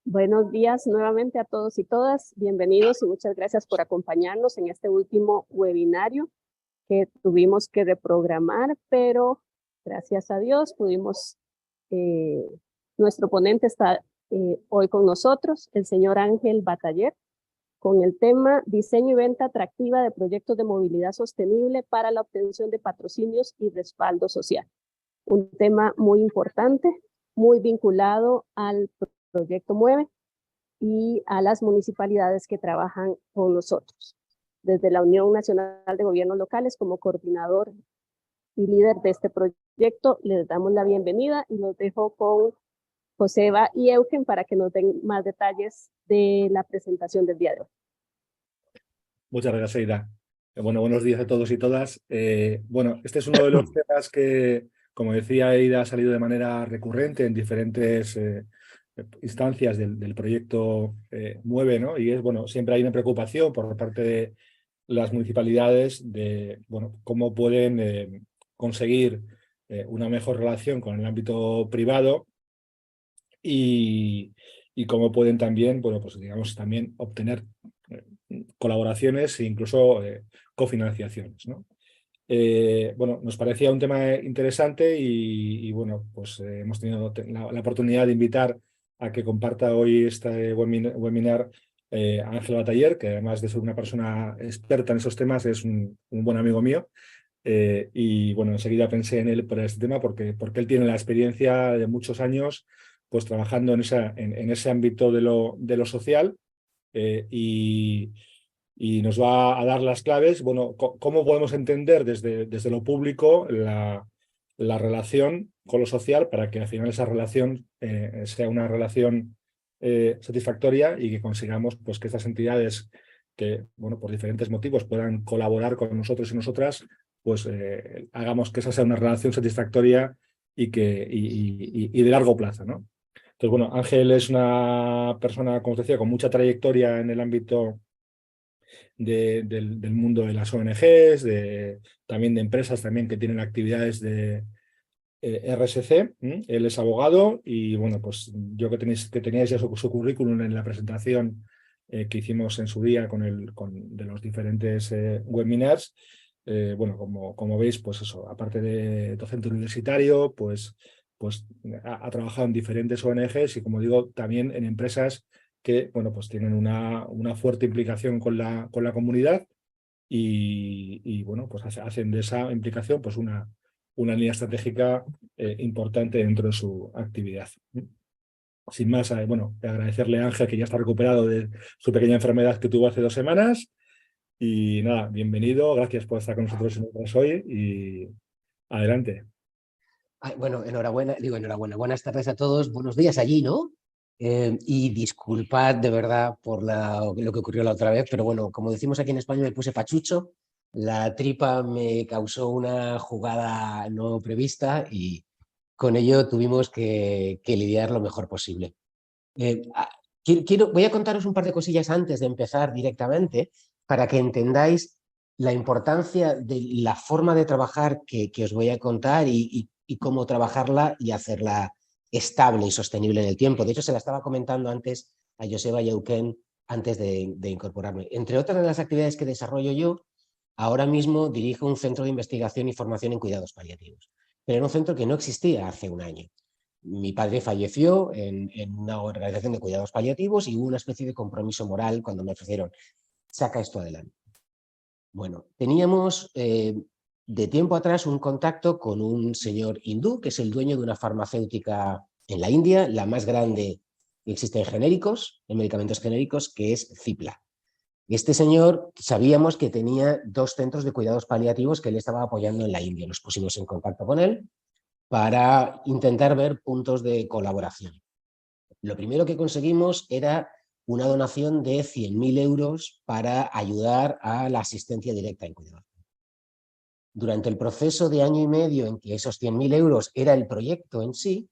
Buenos días nuevamente a todos y todas. Bienvenidos y muchas gracias por acompañarnos en este último webinario que tuvimos que reprogramar, pero gracias a Dios pudimos, eh, nuestro ponente está hoy con nosotros, el señor Ángel Bataller, con el tema Diseño y venta atractiva de proyectos de movilidad sostenible para la obtención de patrocinios y respaldo social. Un tema muy importante, muy vinculado al proyecto Mueve y a las municipalidades que trabajan con nosotros. Desde la Unión Nacional de Gobiernos Locales, como coordinador y líder de este proyecto, les damos la bienvenida y los dejo con Joseba y Eugen para que nos den más detalles de la presentación del día de hoy. Muchas gracias, Aida. Bueno, buenos días a todos y todas. Bueno, este es uno de los temas que, como decía Aida, ha salido de manera recurrente en diferentes instancias del proyecto Mueve, ¿no? Y es, bueno, siempre hay una preocupación por parte de las municipalidades de, bueno, cómo pueden conseguir una mejor relación con el ámbito privado y cómo pueden también, bueno, pues digamos, también obtener colaboraciones e incluso cofinanciaciones, ¿no? Bueno, nos parecía un tema interesante y bueno, pues hemos tenido la oportunidad de invitar a que comparta hoy este webinar a Ángel Bataller, que además de ser una persona experta en esos temas, es un buen amigo mío. Y bueno, enseguida pensé en él por este tema porque él tiene la experiencia de muchos años pues trabajando en ese ámbito de lo social y nos va a dar las claves, bueno, cómo podemos entender desde lo público la relación con lo social para que al final esa relación sea una relación satisfactoria y que consigamos pues, que estas entidades que, bueno, por diferentes motivos puedan colaborar con nosotros y nosotras, pues hagamos que esa sea una relación satisfactoria y de largo plazo, ¿no? Entonces, bueno, Ángel es una persona, como os decía, con mucha trayectoria en el ámbito del mundo de las ONGs, también de empresas también que tienen actividades de RSC. Él es abogado y, bueno, pues yo que teníais ya su currículum en la presentación que hicimos en su día de los diferentes webinars. Bueno, como veis, pues eso, aparte de docente universitario, pues ha trabajado en diferentes ONGs y, como digo, también en empresas que, bueno, pues tienen una fuerte implicación con la comunidad y bueno, pues hacen de esa implicación pues una línea estratégica importante dentro de su actividad. Sin más, bueno, agradecerle a Ángel que ya está recuperado de su pequeña enfermedad que tuvo hace 2 semanas. Y nada, bienvenido, gracias por estar con nosotros hoy y adelante. Ay, bueno, enhorabuena, buenas tardes a todos, buenos días allí, ¿no? Y disculpad de verdad por lo que ocurrió la otra vez, pero bueno, como decimos aquí en España, me puse pachucho, la tripa me causó una jugada no prevista y con ello tuvimos que lidiar lo mejor posible. Voy a contaros un par de cosillas antes de empezar directamente para que entendáis la importancia de la forma de trabajar que os voy a contar y cómo trabajarla y hacerla estable y sostenible en el tiempo. De hecho, se la estaba comentando antes a Joseba y a Euken antes de incorporarme. Entre otras de las actividades que desarrollo yo, ahora mismo dirijo un centro de investigación y formación en cuidados paliativos, pero era un centro que no existía hace un año. Mi padre falleció en una organización de cuidados paliativos y hubo una especie de compromiso moral cuando me ofrecieron, saca esto adelante. Bueno, teníamos de tiempo atrás un contacto con un señor hindú, que es el dueño de una farmacéutica en la India, la más grande que existe en genéricos, en medicamentos genéricos, que es Cipla. Y este señor sabíamos que tenía 2 centros de cuidados paliativos que él estaba apoyando en la India. Nos pusimos en contacto con él para intentar ver puntos de colaboración. Lo primero que conseguimos era una donación de 100.000 euros para ayudar a la asistencia directa en cuidados. Durante el proceso de año y medio en que esos 100.000 euros era el proyecto en sí,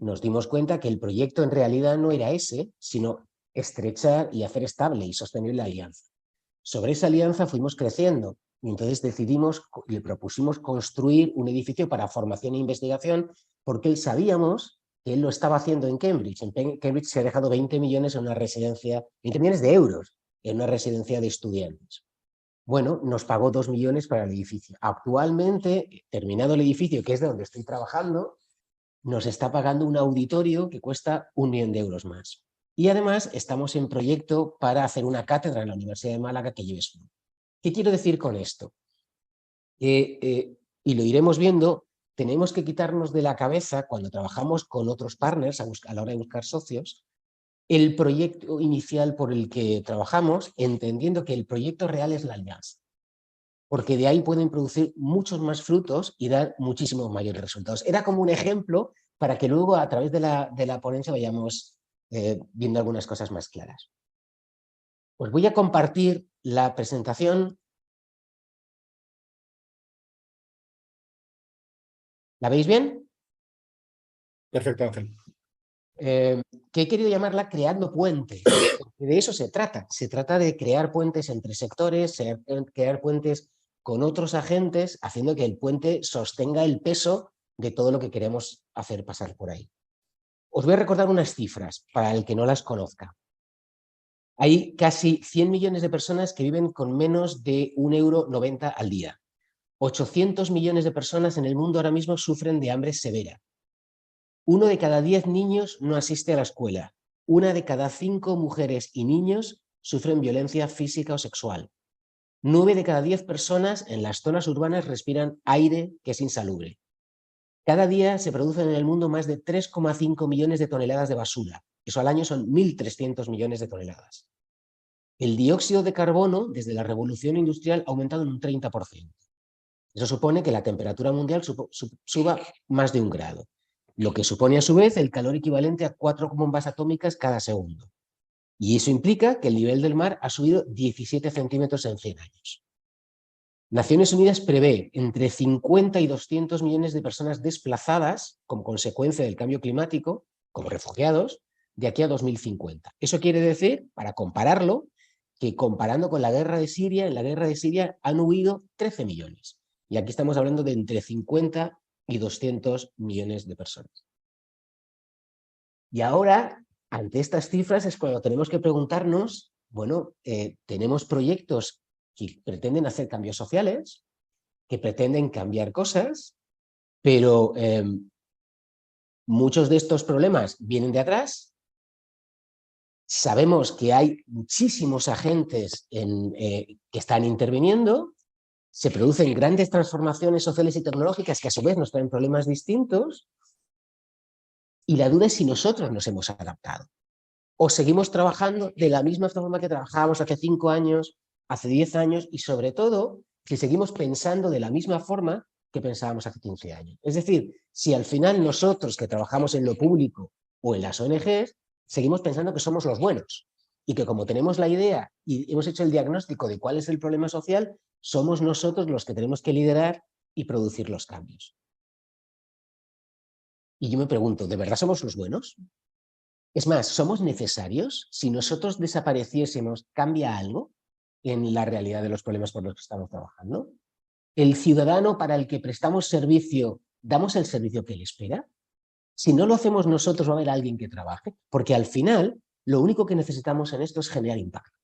nos dimos cuenta que el proyecto en realidad no era ese, sino estrechar y hacer estable y sostenible la alianza. Sobre esa alianza fuimos creciendo y entonces le propusimos construir un edificio para formación e investigación porque sabíamos que él lo estaba haciendo en Cambridge. En Cambridge se ha dejado 20 millones en una residencia, 20 millones de euros en una residencia de estudiantes. Bueno, nos pagó 2 millones para el edificio. Actualmente, terminado el edificio, que es de donde estoy trabajando, nos está pagando un auditorio que cuesta 1 millón de euros más. Y además estamos en proyecto para hacer una cátedra en la Universidad de Málaga que lleve su nombre. ¿Qué quiero decir con esto? Y lo iremos viendo, tenemos que quitarnos de la cabeza, cuando trabajamos con otros partners a la hora de buscar socios, el proyecto inicial por el que trabajamos, entendiendo que el proyecto real es la alianza. Porque de ahí pueden producir muchos más frutos y dar muchísimos mayores resultados. Era como un ejemplo para que luego a través de la ponencia vayamos viendo algunas cosas más claras. Os voy a compartir la presentación. ¿La veis bien? Perfecto, Ángel. Que he querido llamarla Creando Puentes. De eso se trata de crear puentes entre sectores, crear puentes con otros agentes, haciendo que el puente sostenga el peso de todo lo que queremos hacer pasar por ahí. Os voy a recordar unas cifras para el que no las conozca. Hay casi 100 millones de personas que viven con menos de 1,90 € al día. 800 millones de personas en el mundo ahora mismo sufren de hambre severa. 1 de cada 10 niños no asiste a la escuela. 1 de cada 5 mujeres y niños sufren violencia física o sexual. 9 de cada 10 personas en las zonas urbanas respiran aire que es insalubre. Cada día se producen en el mundo más de 3,5 millones de toneladas de basura. Eso al año son 1.300 millones de toneladas. El dióxido de carbono, desde la revolución industrial, ha aumentado en un 30%. Eso supone que la temperatura mundial suba más de 1 grado, lo que supone a su vez el calor equivalente a 4 bombas atómicas cada segundo. Y eso implica que el nivel del mar ha subido 17 centímetros en 100 años. Naciones Unidas prevé entre 50 y 200 millones de personas desplazadas como consecuencia del cambio climático, como refugiados, de aquí a 2050. Eso quiere decir, para compararlo, que comparando con la guerra de Siria, en la guerra de Siria han huido 13 millones. Y aquí estamos hablando de entre 50 y 200 millones de personas. Y ahora, ante estas cifras, es cuando tenemos que preguntarnos, bueno, tenemos proyectos que pretenden hacer cambios sociales, que pretenden cambiar cosas, pero muchos de estos problemas vienen de atrás. Sabemos que hay muchísimos agentes que están interviniendo, se producen grandes transformaciones sociales y tecnológicas que a su vez nos traen problemas distintos, y la duda es si nosotros nos hemos adaptado o seguimos trabajando de la misma forma que trabajábamos hace 5 años, hace 10 años, y sobre todo si seguimos pensando de la misma forma que pensábamos hace 15 años. Es decir, si al final nosotros que trabajamos en lo público o en las ONGs seguimos pensando que somos los buenos y que como tenemos la idea y hemos hecho el diagnóstico de cuál es el problema social, somos nosotros los que tenemos que liderar y producir los cambios. Y yo me pregunto, ¿de verdad somos los buenos? Es más, ¿somos necesarios? Si nosotros desapareciésemos, ¿cambia algo en la realidad de los problemas por los que estamos trabajando? ¿El ciudadano para el que prestamos servicio, damos el servicio que él espera? Si no lo hacemos nosotros, va a haber alguien que trabaje, porque al final lo único que necesitamos en esto es generar impacto.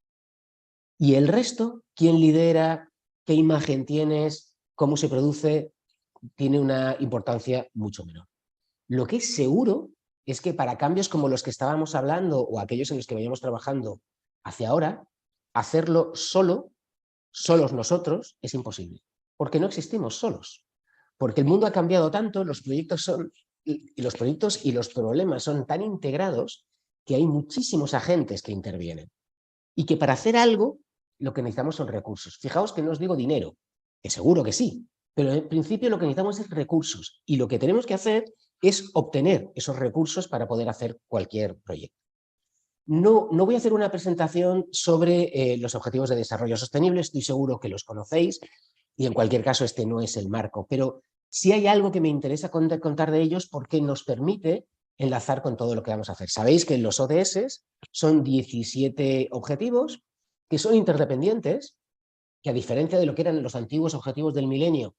Y el resto, ¿quién lidera? ¿Qué imagen tienes? ¿Cómo se produce? Tiene una importancia mucho menor. Lo que es seguro es que para cambios como los que estábamos hablando o aquellos en los que vayamos trabajando hacia ahora, hacerlo solos nosotros, es imposible. Porque no existimos solos. Porque el mundo ha cambiado tanto, los proyectos y los problemas son tan integrados que hay muchísimos agentes que intervienen. Y que para hacer algo, lo que necesitamos son recursos. Fijaos que no os digo dinero, que seguro que sí, pero en principio lo que necesitamos es recursos. Y lo que tenemos que hacer es obtener esos recursos para poder hacer cualquier proyecto. No voy a hacer una presentación sobre los objetivos de desarrollo sostenible, estoy seguro que los conocéis y en cualquier caso este no es el marco, pero sí hay algo que me interesa contar de ellos porque nos permite enlazar con todo lo que vamos a hacer. Sabéis que los ODS son 17 objetivos que son interdependientes, que a diferencia de lo que eran los antiguos objetivos del milenio,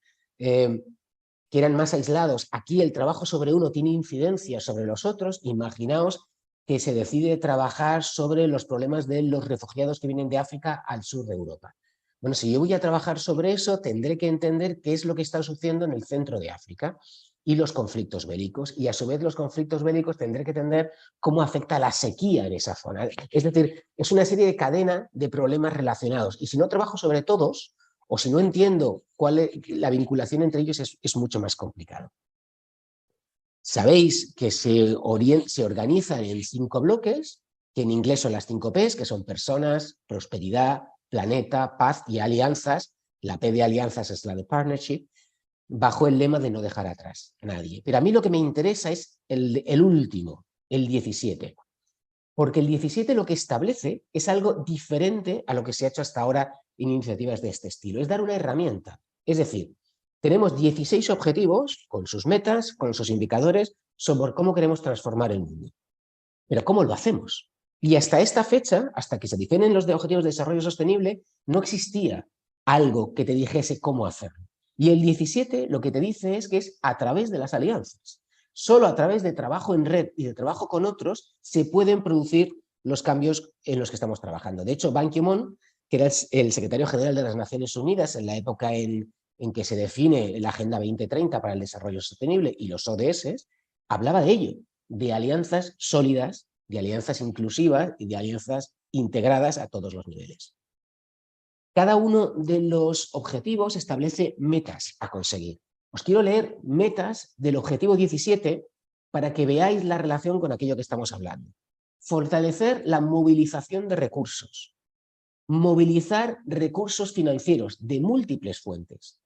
que eran más aislados. Aquí el trabajo sobre uno tiene incidencia sobre los otros. Imaginaos que se decide trabajar sobre los problemas de los refugiados que vienen de África al sur de Europa. Bueno, si yo voy a trabajar sobre eso, tendré que entender qué es lo que está sucediendo en el centro de África y los conflictos bélicos, y a su vez los conflictos bélicos tendré que entender cómo afecta la sequía en esa zona. Es decir, es una serie de cadena de problemas relacionados, y si no trabajo sobre todos, o si no entiendo cuál es la vinculación entre ellos, es mucho más complicado. Sabéis que se organizan en 5 bloques, que en inglés son las 5 Ps, que son personas, prosperidad, planeta, paz y alianzas. La P de alianzas es la de partnership, bajo el lema de no dejar atrás a nadie. Pero a mí lo que me interesa es el último, el 17. Porque el 17 lo que establece es algo diferente a lo que se ha hecho hasta ahora en iniciativas de este estilo. Es dar una herramienta. Es decir, tenemos 16 objetivos con sus metas, con sus indicadores, sobre cómo queremos transformar el mundo. Pero ¿cómo lo hacemos? Y hasta esta fecha, hasta que se definen los objetivos de desarrollo sostenible, no existía algo que te dijese cómo hacerlo. Y el 17 lo que te dice es que es a través de las alianzas. Solo a través de trabajo en red y de trabajo con otros se pueden producir los cambios en los que estamos trabajando. De hecho, Ban Ki-moon, que era el secretario general de las Naciones Unidas en la época en que se define la Agenda 2030 para el Desarrollo Sostenible y los ODS, hablaba de ello, de alianzas sólidas, de alianzas inclusivas y de alianzas integradas a todos los niveles. Cada uno de los objetivos establece metas a conseguir. Os quiero leer metas del objetivo 17 para que veáis la relación con aquello que estamos hablando. Fortalecer la movilización de recursos. Movilizar recursos financieros de múltiples fuentes.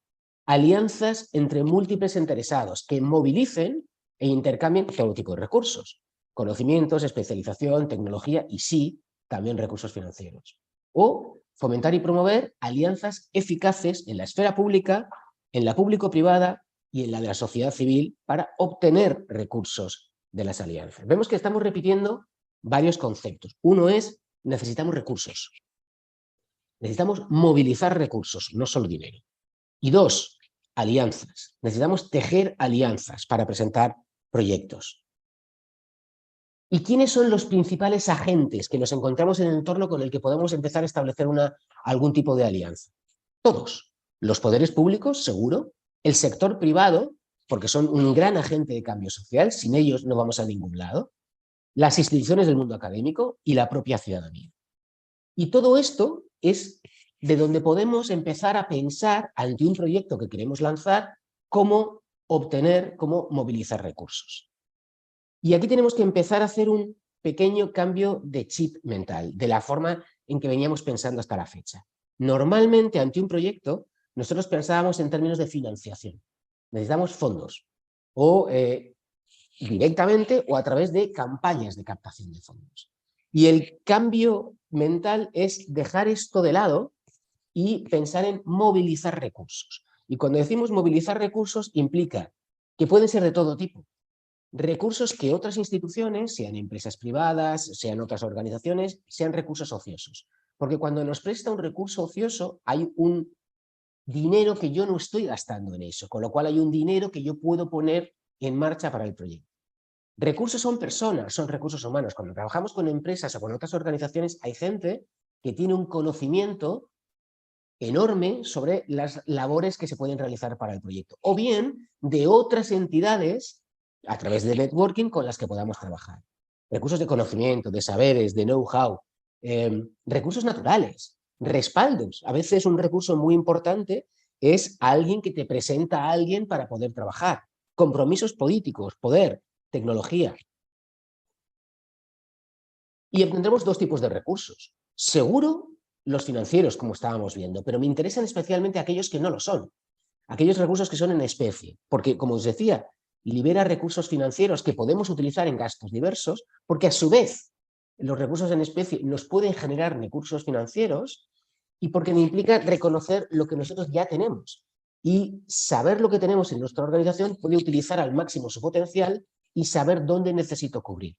Alianzas entre múltiples interesados que movilicen e intercambien todo tipo de recursos. Conocimientos, especialización, tecnología y sí, también recursos financieros. O fomentar y promover alianzas eficaces en la esfera pública, en la público-privada y en la de la sociedad civil para obtener recursos de las alianzas. Vemos que estamos repitiendo varios conceptos. Uno es, necesitamos recursos. Necesitamos movilizar recursos, no solo dinero. Y 2, alianzas. Necesitamos tejer alianzas para presentar proyectos. ¿Y quiénes son los principales agentes que nos encontramos en el entorno con el que podemos empezar a establecer algún tipo de alianza? Todos. Los poderes públicos, seguro. El sector privado, porque son un gran agente de cambio social. Sin ellos no vamos a ningún lado. Las instituciones del mundo académico y la propia ciudadanía. Y todo esto es de donde podemos empezar a pensar ante un proyecto que queremos lanzar cómo obtener, cómo movilizar recursos. Y aquí tenemos que empezar a hacer un pequeño cambio de chip mental, de la forma en que veníamos pensando hasta la fecha. Normalmente, ante un proyecto, nosotros pensábamos en términos de financiación. Necesitamos fondos, o directamente o a través de campañas de captación de fondos. Y el cambio mental es dejar esto de lado y pensar en movilizar recursos. Y cuando decimos movilizar recursos, implica que pueden ser de todo tipo. Recursos que otras instituciones, sean empresas privadas, sean otras organizaciones, sean recursos ociosos. Porque cuando nos presta un recurso ocioso, hay un dinero que yo no estoy gastando en eso, con lo cual hay un dinero que yo puedo poner en marcha para el proyecto. Recursos son personas, son recursos humanos. Cuando trabajamos con empresas o con otras organizaciones, hay gente que tiene un conocimiento enorme sobre las labores que se pueden realizar para el proyecto. O bien de otras entidades a través de networking con las que podamos trabajar. Recursos de conocimiento, de saberes, de know-how, recursos naturales, respaldos. A veces un recurso muy importante es alguien que te presenta a alguien para poder trabajar. Compromisos políticos, poder, tecnología. Y tendremos 2 tipos de recursos. Seguro los financieros, como estábamos viendo, pero me interesan especialmente aquellos que no lo son. Aquellos recursos que son en especie, porque, como os decía, libera recursos financieros que podemos utilizar en gastos diversos, porque a su vez los recursos en especie nos pueden generar recursos financieros y porque me implica reconocer lo que nosotros ya tenemos. Y saber lo que tenemos en nuestra organización puede utilizar al máximo su potencial y saber dónde necesito cubrir.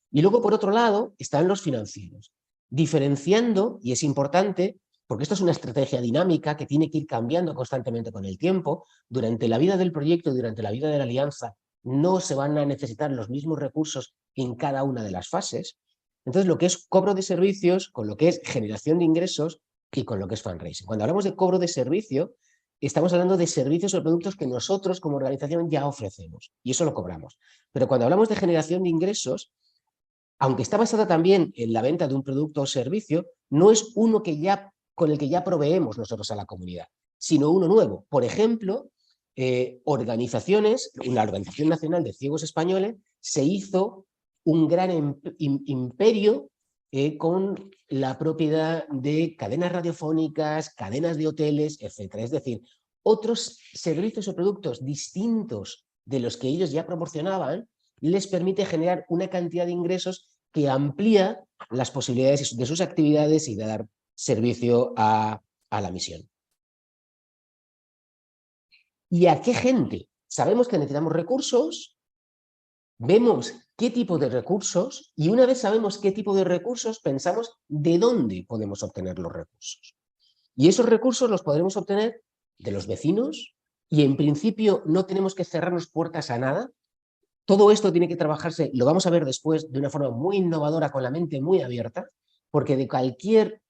Y luego, por otro lado, están los financieros, diferenciando, y es importante, porque esto es una estrategia dinámica que tiene que ir cambiando constantemente con el tiempo. Durante la vida del proyecto, durante la vida de la alianza, no se van a necesitar los mismos recursos en cada una de las fases. Entonces, lo que es cobro de servicios, con lo que es generación de ingresos y con lo que es fundraising. Cuando hablamos de cobro de servicio, estamos hablando de servicios o productos que nosotros como organización ya ofrecemos y eso lo cobramos. Pero cuando hablamos de generación de ingresos, aunque está basada también en la venta de un producto o servicio, no es uno con el que ya proveemos nosotros a la comunidad, sino uno nuevo. Por ejemplo, organizaciones, la Organización Nacional de Ciegos Españoles se hizo un gran imperio con la propiedad de cadenas radiofónicas, cadenas de hoteles, etc. Es decir, otros servicios o productos distintos de los que ellos ya proporcionaban les permite generar una cantidad de ingresos que amplía las posibilidades de sus actividades y de dar servicio a la misión. ¿Y a qué gente? Sabemos que necesitamos recursos, vemos qué tipo de recursos y una vez sabemos qué tipo de recursos, pensamos de dónde podemos obtener los recursos. Y esos recursos los podremos obtener de los vecinos y en principio no tenemos que cerrarnos puertas a nada. Todo esto tiene que trabajarse, lo vamos a ver después, de una forma muy innovadora, con la mente muy abierta, porque de cualquier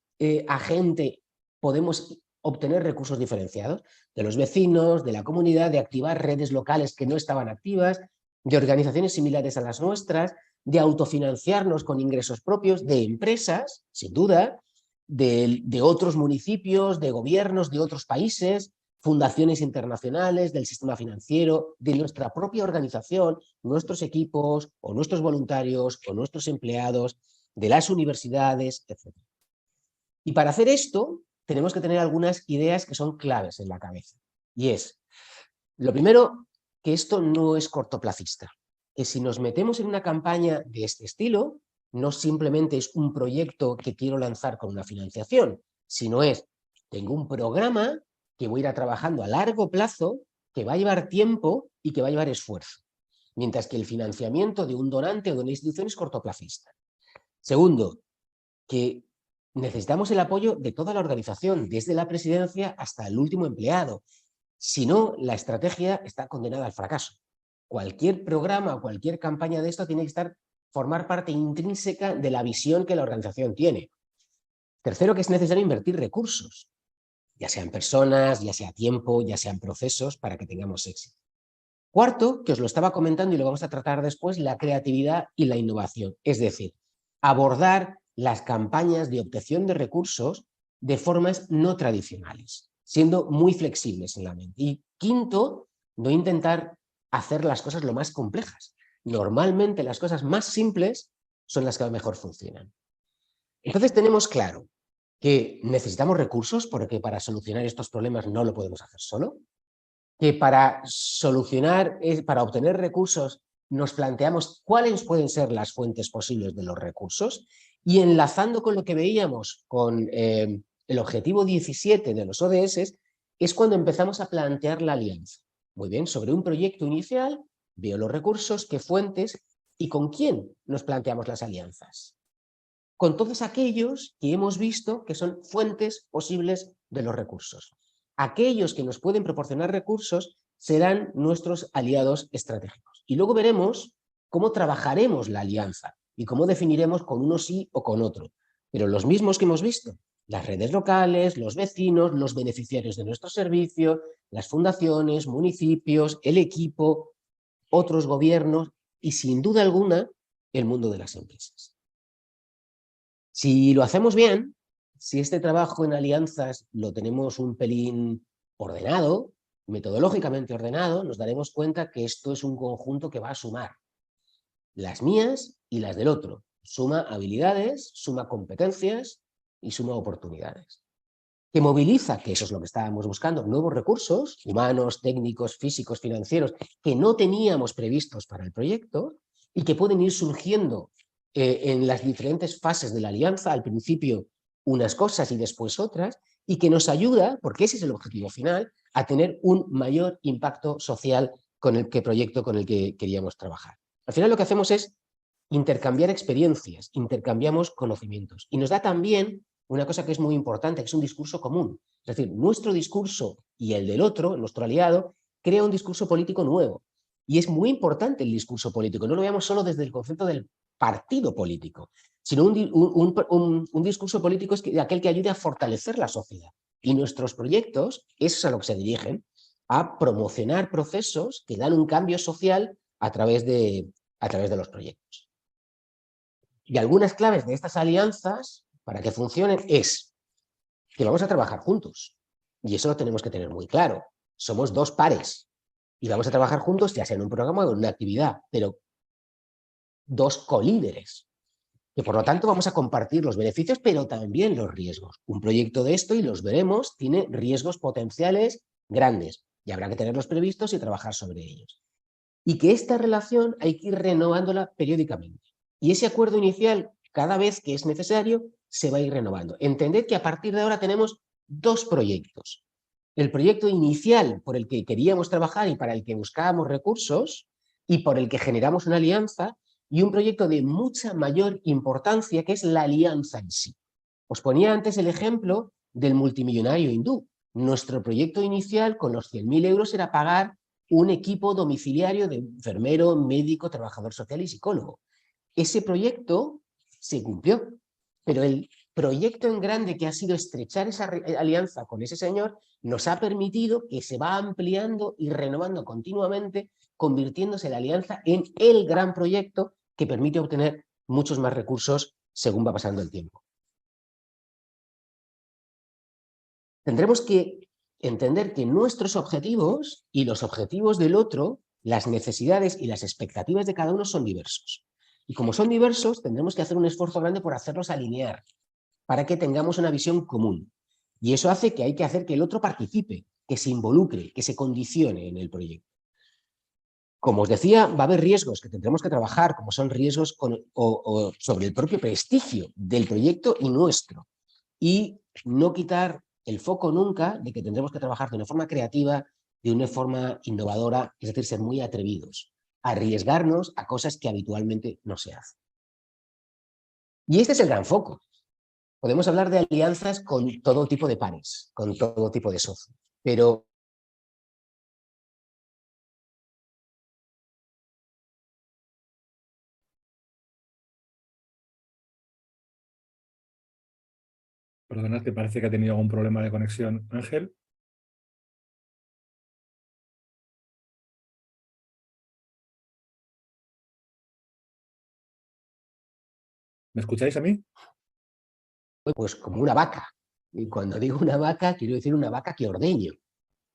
agente podemos obtener recursos diferenciados, de los vecinos, de la comunidad, de activar redes locales que no estaban activas, de organizaciones similares a las nuestras, de autofinanciarnos con ingresos propios, de empresas, sin duda, de otros municipios, de gobiernos de otros países, fundaciones internacionales, del sistema financiero, de nuestra propia organización, nuestros equipos o nuestros voluntarios o nuestros empleados, de las universidades, etc. Y para hacer esto tenemos que tener algunas ideas que son claves en la cabeza. Y es, lo primero, que esto no es cortoplacista, que si nos metemos en una campaña de este estilo, no simplemente es un proyecto que quiero lanzar con una financiación, sino es, tengo un programa que voy a ir trabajando a largo plazo, que va a llevar tiempo y que va a llevar esfuerzo. Mientras que el financiamiento de un donante o de una institución es cortoplacista. Segundo, que necesitamos el apoyo de toda la organización, desde la presidencia hasta el último empleado. Si no, la estrategia está condenada al fracaso. Cualquier programa o cualquier campaña de esto tiene que formar parte intrínseca de la visión que la organización tiene. Tercero, que es necesario invertir recursos, ya sean personas, ya sea tiempo, ya sean procesos, para que tengamos éxito. Cuarto, que os lo estaba comentando y lo vamos a tratar después, la creatividad y la innovación. Es decir, abordar las campañas de obtención de recursos de formas no tradicionales, siendo muy flexibles en la mente. Y quinto, no intentar hacer las cosas lo más complejas. Normalmente las cosas más simples son las que mejor funcionan. Entonces tenemos claro que necesitamos recursos porque para solucionar estos problemas no lo podemos hacer solo, que para obtener recursos nos planteamos cuáles pueden ser las fuentes posibles de los recursos y enlazando con lo que veíamos con el objetivo 17 de los ODS es cuando empezamos a plantear la alianza. Muy bien, sobre un proyecto inicial veo los recursos, qué fuentes y con quién nos planteamos las alianzas. Con todos aquellos que hemos visto que son fuentes posibles de los recursos. Aquellos que nos pueden proporcionar recursos serán nuestros aliados estratégicos. Y luego veremos cómo trabajaremos la alianza y cómo definiremos con uno sí o con otro. Pero los mismos que hemos visto, las redes locales, los vecinos, los beneficiarios de nuestro servicio, las fundaciones, municipios, el equipo, otros gobiernos y sin duda alguna el mundo de las empresas. Si lo hacemos bien, si este trabajo en alianzas lo tenemos un pelín ordenado, metodológicamente ordenado, nos daremos cuenta que esto es un conjunto que va a sumar las mías y las del otro. Suma habilidades, suma competencias y suma oportunidades. Que moviliza, que eso es lo que estábamos buscando, nuevos recursos humanos, técnicos, físicos, financieros, que no teníamos previstos para el proyecto y que pueden ir surgiendo en las diferentes fases de la alianza, al principio unas cosas y después otras, y que nos ayuda, porque ese es el objetivo final, a tener un mayor impacto social con el proyecto con el que queríamos trabajar. Al final lo que hacemos es intercambiar experiencias, intercambiamos conocimientos y nos da también una cosa que es muy importante, que es un discurso común. Es decir, nuestro discurso y el del otro, nuestro aliado, crea un discurso político nuevo. Y es muy importante el discurso político. No lo veamos solo desde el concepto del partido político, sino un discurso político es aquel que ayude a fortalecer la sociedad. Y nuestros proyectos, eso es a lo que se dirigen, a promocionar procesos que dan un cambio social a través de los proyectos. Y algunas claves de estas alianzas, para que funcionen, es que vamos a trabajar juntos. Y eso lo tenemos que tener muy claro. Somos dos pares y vamos a trabajar juntos, ya sea en un programa o en una actividad, pero dos colíderes, que por lo tanto vamos a compartir los beneficios, pero también los riesgos. Un proyecto de esto, y los veremos, tiene riesgos potenciales grandes y habrá que tenerlos previstos y trabajar sobre ellos. Y que esta relación hay que ir renovándola periódicamente. Y ese acuerdo inicial, cada vez que es necesario, se va a ir renovando. Entended que a partir de ahora tenemos dos proyectos. El proyecto inicial por el que queríamos trabajar y para el que buscábamos recursos y por el que generamos una alianza, y un proyecto de mucha mayor importancia que es la alianza en sí. Os ponía antes el ejemplo del multimillonario hindú. Nuestro proyecto inicial con los 100.000 euros era pagar un equipo domiciliario de enfermero, médico, trabajador social y psicólogo. Ese proyecto se cumplió, pero el proyecto en grande que ha sido estrechar esa alianza con ese señor nos ha permitido que se va ampliando y renovando continuamente, convirtiéndose la alianza en el gran proyecto que permite obtener muchos más recursos según va pasando el tiempo. Tendremos que entender que nuestros objetivos y los objetivos del otro, las necesidades y las expectativas de cada uno son diversos. Y como son diversos, tendremos que hacer un esfuerzo grande por hacerlos alinear, para que tengamos una visión común. Y eso hace que hay que hacer que el otro participe, que se involucre, que se condicione en el proyecto. Como os decía, va a haber riesgos que tendremos que trabajar, como son riesgos sobre el propio prestigio del proyecto y nuestro. Y no quitar el foco nunca de que tendremos que trabajar de una forma creativa, de una forma innovadora, es decir, ser muy atrevidos, arriesgarnos a cosas que habitualmente no se hacen. Y este es el gran foco. Podemos hablar de alianzas con todo tipo de pares, con todo tipo de socios, pero Perdonad, que parece que ha tenido algún problema de conexión, Ángel. ¿Me escucháis a mí? pues como una vaca. Y cuando digo una vaca, quiero decir una vaca que ordeño.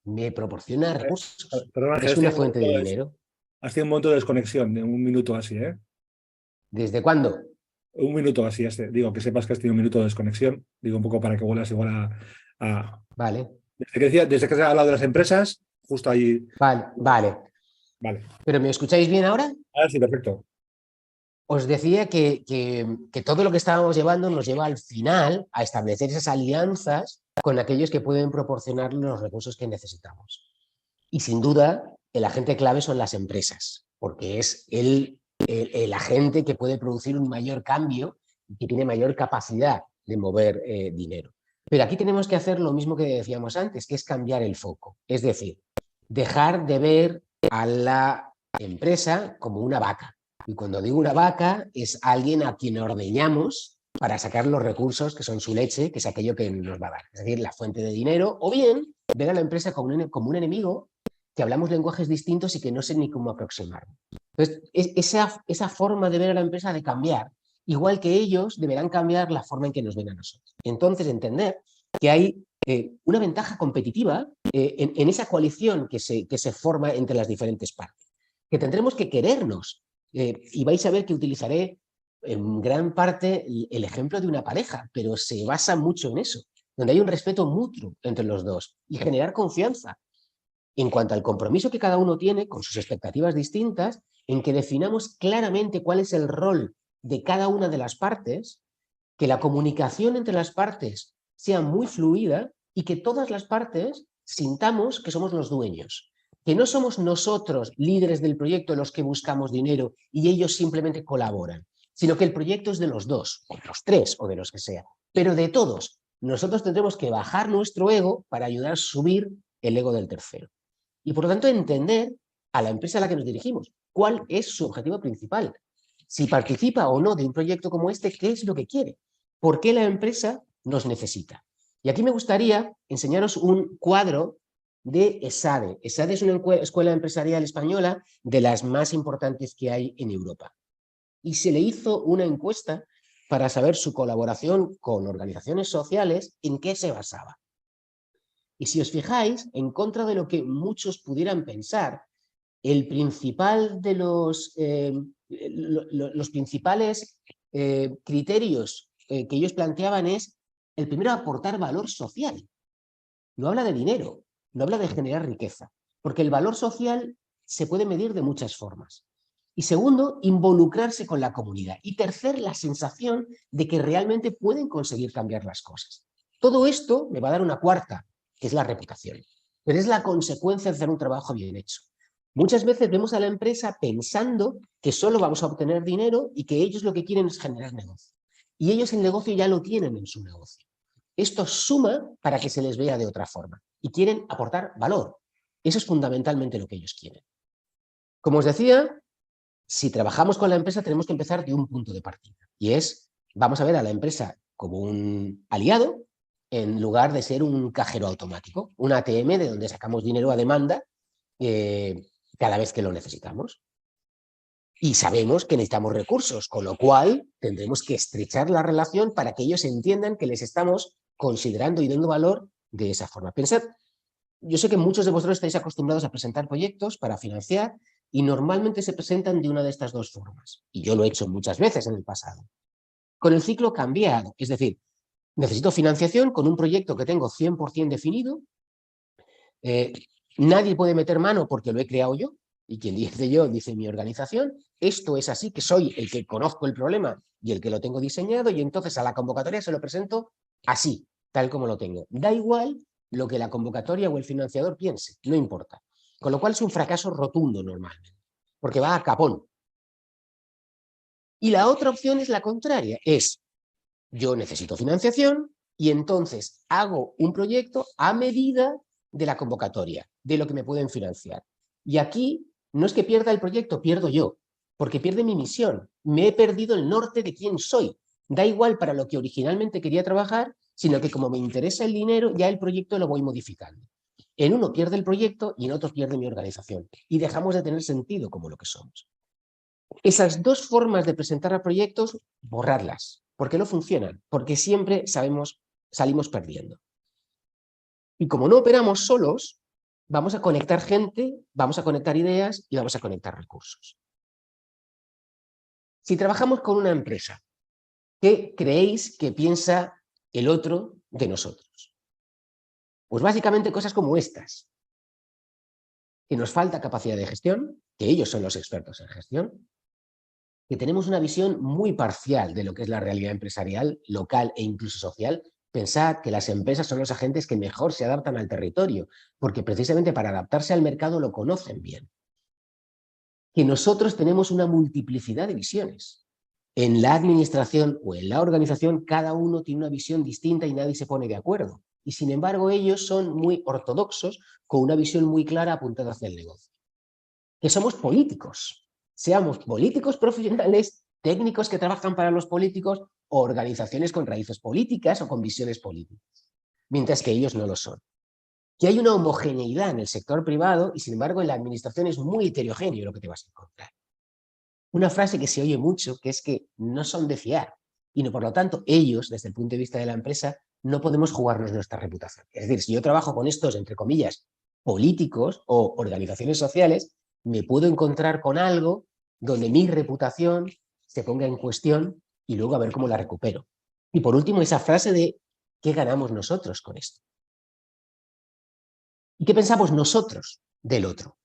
Me proporciona recursos. Perdón, Ángel, Es una fuente de dinero. has tenido un momento de desconexión, de un minuto así, ¿eh? ¿Desde cuándo? Un minuto así, digo, que sepas que has tenido un minuto de desconexión, digo un poco para que vuelvas igual Vale. Desde que has hablado de las empresas, justo ahí. Vale. ¿Pero me escucháis bien ahora? Ahora sí, perfecto. Os decía que todo lo que estábamos llevando nos lleva al final a establecer esas alianzas con aquellos que pueden proporcionar los recursos que necesitamos. Y sin duda, el agente clave son las empresas, porque es el agente que puede producir un mayor cambio y que tiene mayor capacidad de mover dinero. Pero aquí tenemos que hacer lo mismo que decíamos antes, que es cambiar el foco. Es decir, dejar de ver a la empresa como una vaca. Y cuando digo una vaca, es alguien a quien ordeñamos para sacar los recursos que son su leche, que es aquello que nos va a dar. Es decir, la fuente de dinero, o bien ver a la empresa como un enemigo, que hablamos lenguajes distintos y que no sé ni cómo aproximarme. Entonces, esa forma de ver a la empresa ha de cambiar, igual que ellos deberán cambiar la forma en que nos ven a nosotros. Entonces, entender que hay una ventaja competitiva en esa coalición que se forma entre las diferentes partes, que tendremos que querernos. Y vais a ver que utilizaré en gran parte el ejemplo de una pareja, pero se basa mucho en eso, donde hay un respeto mutuo entre los dos y generar confianza en cuanto al compromiso que cada uno tiene con sus expectativas distintas, en que definamos claramente cuál es el rol de cada una de las partes, que la comunicación entre las partes sea muy fluida y que todas las partes sintamos que somos los dueños, que no somos nosotros, líderes del proyecto, los que buscamos dinero y ellos simplemente colaboran, sino que el proyecto es de los dos, o de los tres, o de los que sea. pero de todos. Nosotros tendremos que bajar nuestro ego para ayudar a subir el ego del tercero. Y por lo tanto entender a la empresa a la que nos dirigimos, cuál es su objetivo principal. Si participa o no de un proyecto como este, ¿qué es lo que quiere? ¿Por qué la empresa nos necesita? Y aquí me gustaría enseñaros un cuadro de ESADE. ESADE es una escuela empresarial española de las más importantes que hay en Europa. Y se le hizo una encuesta para saber su colaboración con organizaciones sociales, en qué se basaba. Y si os fijáis, en contra de lo que muchos pudieran pensar, el principal de los principales criterios que ellos planteaban es, el primero, aportar valor social. No habla de dinero, no habla de generar riqueza, porque el valor social se puede medir de muchas formas. Y segundo, involucrarse con la comunidad. Y tercer, la sensación de que realmente pueden conseguir cambiar las cosas. Todo esto me va a dar una cuarta, que es la reputación. Pero es la consecuencia de hacer un trabajo bien hecho. Muchas veces vemos a la empresa pensando que solo vamos a obtener dinero y que ellos lo que quieren es generar negocio. Y ellos el negocio ya lo tienen en su negocio. Esto suma para que se les vea de otra forma. Y quieren aportar valor. Eso es fundamentalmente lo que ellos quieren. Como os decía, si trabajamos con la empresa tenemos que empezar de un punto de partida. Y es, vamos a ver a la empresa como un aliado en lugar de ser un cajero automático, un ATM de donde sacamos dinero a demanda cada vez que lo necesitamos. Y sabemos que necesitamos recursos, con lo cual tendremos que estrechar la relación para que ellos entiendan que les estamos considerando y dando valor de esa forma. Pensad, yo sé que muchos de vosotros estáis acostumbrados a presentar proyectos para financiar y normalmente se presentan de una de estas dos formas. Y yo lo he hecho muchas veces en el pasado. Con el ciclo cambiado, es decir, necesito financiación con un proyecto que tengo 100% definido, nadie puede meter mano porque lo he creado yo, y quien dice yo, dice mi organización, esto es así, que soy el que conozco el problema y el que lo tengo diseñado, y entonces a la convocatoria se lo presento así, tal como lo tengo. Da igual lo que la convocatoria o el financiador piense, no importa. Con lo cual es un fracaso rotundo normalmente, porque va a capón. Y la otra opción es la contraria, es yo necesito financiación y entonces hago un proyecto a medida de la convocatoria, de lo que me pueden financiar. Y aquí no es que pierda el proyecto, pierdo yo, porque pierde mi misión. Me he perdido el norte de quién soy. Da igual para lo que originalmente quería trabajar, sino que como me interesa el dinero, ya el proyecto lo voy modificando. En uno pierde el proyecto y en otro pierde mi organización. Y dejamos de tener sentido como lo que somos. Esas dos formas de presentar a proyectos, borrarlas, porque no funcionan, porque siempre salimos perdiendo. Y como no operamos solos, vamos a conectar gente, vamos a conectar ideas y vamos a conectar recursos. Si trabajamos con una empresa, ¿qué creéis que piensa el otro de nosotros? Pues básicamente cosas como estas. Que nos falta capacidad de gestión, que ellos son los expertos en gestión, que tenemos una visión muy parcial de lo que es la realidad empresarial, local e incluso social. Pensad que las empresas son los agentes que mejor se adaptan al territorio, porque precisamente para adaptarse al mercado lo conocen bien. Que nosotros tenemos una multiplicidad de visiones. En la administración o en la organización, cada uno tiene una visión distinta y nadie se pone de acuerdo. Y sin embargo, ellos son muy ortodoxos, con una visión muy clara apuntada hacia el negocio. Que somos políticos. Seamos políticos profesionales, técnicos que trabajan para los políticos o organizaciones con raíces políticas o con visiones políticas, mientras que ellos no lo son. Que hay una homogeneidad en el sector privado y sin embargo en la administración es muy heterogéneo lo que te vas a encontrar. Una frase que se oye mucho, que es que no son de fiar y no, por lo tanto ellos, desde el punto de vista de la empresa, no podemos jugarnos nuestra reputación. Es decir, si yo trabajo con estos, entre comillas, políticos o organizaciones sociales, me puedo encontrar con algo donde mi reputación se ponga en cuestión y luego a ver cómo la recupero. Y por último, esa frase de ¿qué ganamos nosotros con esto? ¿Y qué pensamos nosotros del otro?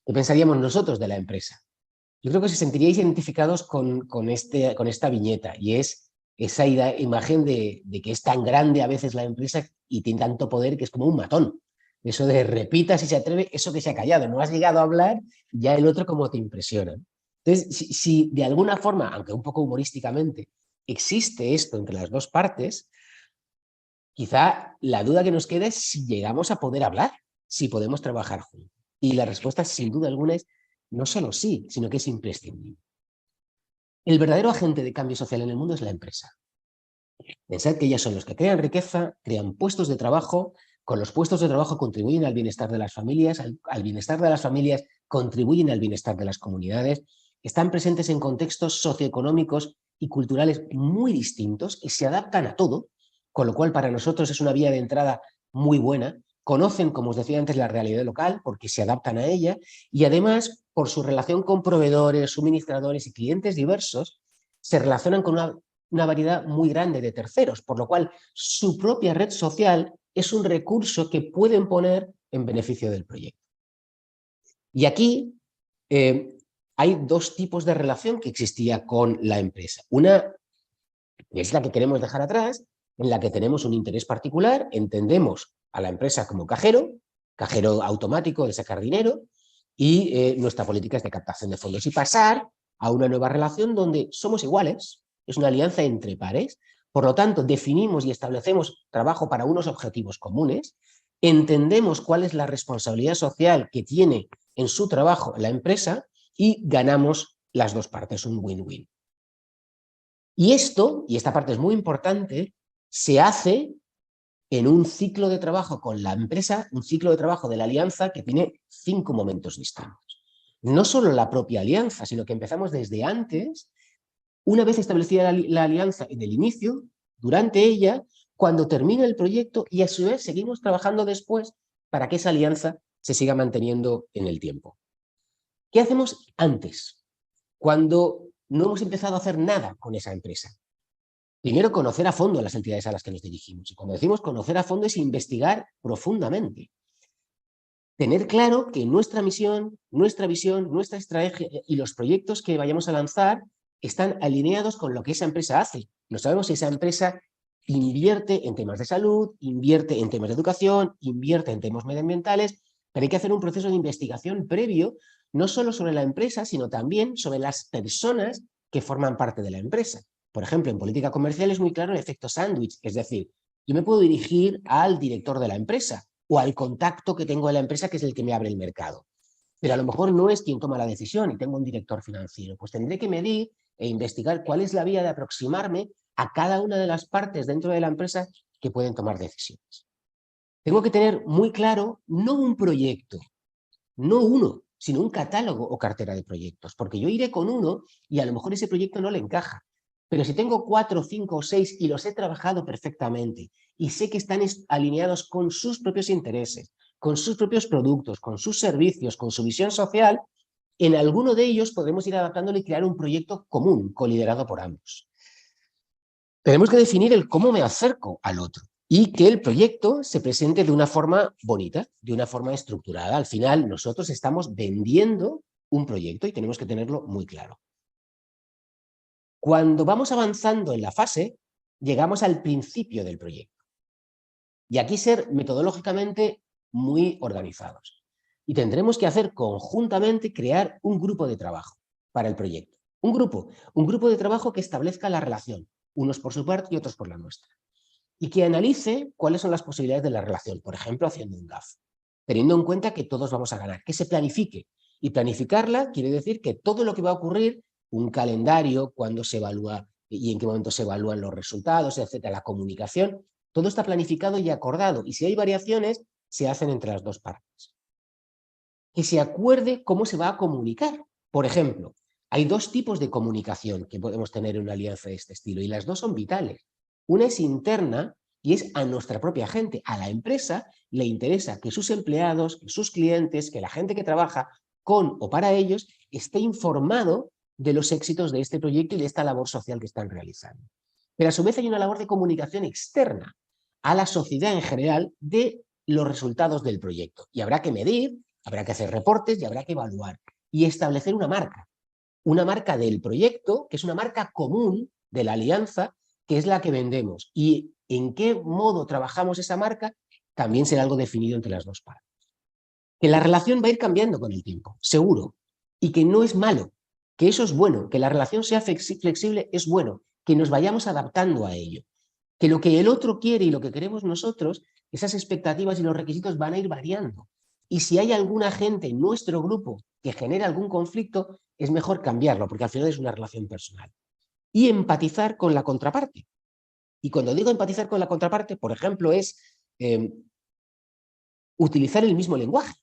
¿Qué pensaríamos nosotros de la empresa? Yo creo que se sentiríais identificados con esta viñeta, y es esa imagen de que es tan grande a veces la empresa y tiene tanto poder que es como un matón. Eso de repita si se atreve, eso que se ha callado, no has llegado a hablar, ya el otro como te impresiona. Entonces, si de alguna forma, aunque un poco humorísticamente, existe esto entre las dos partes, quizá la duda que nos queda es si llegamos a poder hablar, si podemos trabajar juntos. Y la respuesta, sin duda alguna, es no solo sí, sino que es imprescindible. El verdadero agente de cambio social en el mundo es la empresa. Pensad que ellas son los que crean riqueza, crean puestos de trabajo, con los puestos de trabajo contribuyen al bienestar de las familias, al bienestar de las familias contribuyen al bienestar de las comunidades, están presentes en contextos socioeconómicos y culturales muy distintos y se adaptan a todo, con lo cual para nosotros es una vía de entrada muy buena, conocen, como os decía antes, la realidad local porque se adaptan a ella y además, por su relación con proveedores, suministradores y clientes diversos, se relacionan con una variedad muy grande de terceros, por lo cual su propia red social es un recurso que pueden poner en beneficio del proyecto. Y aquí hay dos tipos de relación que existía con la empresa. Una es la que queremos dejar atrás, en la que tenemos un interés particular, entendemos a la empresa como cajero automático de sacar dinero, y nuestra política es de captación de fondos. Y pasar a una nueva relación donde somos iguales, es una alianza entre pares, por lo tanto definimos y establecemos trabajo para unos objetivos comunes, entendemos cuál es la responsabilidad social que tiene en su trabajo la empresa y ganamos las dos partes, un win-win. Y esto, y esta parte es muy importante, se hace en un ciclo de trabajo con la empresa, un ciclo de trabajo de la alianza que tiene 5 momentos distintos. No solo la propia alianza, sino que empezamos desde antes, una vez establecida la alianza en el inicio, durante ella, cuando termina el proyecto y a su vez seguimos trabajando después para que esa alianza se siga manteniendo en el tiempo. ¿Qué hacemos antes? Cuando no hemos empezado a hacer nada con esa empresa. Primero, conocer a fondo las entidades a las que nos dirigimos. Y cuando decimos conocer a fondo es investigar profundamente. Tener claro que nuestra misión, nuestra visión, nuestra estrategia y los proyectos que vayamos a lanzar están alineados con lo que esa empresa hace. No sabemos si esa empresa invierte en temas de salud, invierte en temas de educación, invierte en temas medioambientales, pero hay que hacer un proceso de investigación previo, no solo sobre la empresa, sino también sobre las personas que forman parte de la empresa. Por ejemplo, en política comercial es muy claro el efecto sándwich, es decir, yo me puedo dirigir al director de la empresa o al contacto que tengo de la empresa, que es el que me abre el mercado. Pero a lo mejor no es quien toma la decisión y tengo un director financiero. Pues tendré que medir e investigar cuál es la vía de aproximarme a cada una de las partes dentro de la empresa que pueden tomar decisiones. Tengo que tener muy claro no un proyecto, no uno, sino un catálogo o cartera de proyectos, porque yo iré con uno y a lo mejor ese proyecto no le encaja. Pero si tengo 4, 5 o 6 y los he trabajado perfectamente y sé que están alineados con sus propios intereses, con sus propios productos, con sus servicios, con su visión social, en alguno de ellos podemos ir adaptándolo y crear un proyecto común, coliderado por ambos. Tenemos que definir el cómo me acerco al otro y que el proyecto se presente de una forma bonita, de una forma estructurada. Al final, nosotros estamos vendiendo un proyecto y tenemos que tenerlo muy claro. Cuando vamos avanzando en la fase, llegamos al principio del proyecto. Y aquí ser metodológicamente muy organizados. Y tendremos que hacer conjuntamente, crear un grupo de trabajo para el proyecto. Un grupo de trabajo que establezca la relación, unos por su parte y otros por la nuestra. Y que analice cuáles son las posibilidades de la relación, por ejemplo, haciendo un GAF, teniendo en cuenta que todos vamos a ganar, que se planifique. Y planificarla quiere decir que todo lo que va a ocurrir, un calendario, cuándo se evalúa y en qué momento se evalúan los resultados, etcétera, la comunicación, todo está planificado y acordado. Y si hay variaciones, se hacen entre las dos partes. Que se acuerde cómo se va a comunicar. Por ejemplo, hay dos tipos de comunicación que podemos tener en una alianza de este estilo y las dos son vitales. Una es interna y es a nuestra propia gente. A la empresa le interesa que sus empleados, que sus clientes, que la gente que trabaja con o para ellos esté informado de los éxitos de este proyecto y de esta labor social que están realizando. Pero a su vez hay una labor de comunicación externa a la sociedad en general de los resultados del proyecto. Y habrá que medir, habrá que hacer reportes y habrá que evaluar y establecer una marca del proyecto, que es una marca común de la alianza, que es la que vendemos. Y en qué modo trabajamos esa marca también será algo definido entre las dos partes. Que la relación va a ir cambiando con el tiempo, seguro, y que no es malo, que eso es bueno, que la relación sea flexible es bueno, que nos vayamos adaptando a ello. Que lo que el otro quiere y lo que queremos nosotros, esas expectativas y los requisitos van a ir variando. Y si hay alguna gente en nuestro grupo que genera algún conflicto, es mejor cambiarlo, porque al final es una relación personal. Y empatizar con la contraparte. Y cuando digo empatizar con la contraparte, por ejemplo, es utilizar el mismo lenguaje.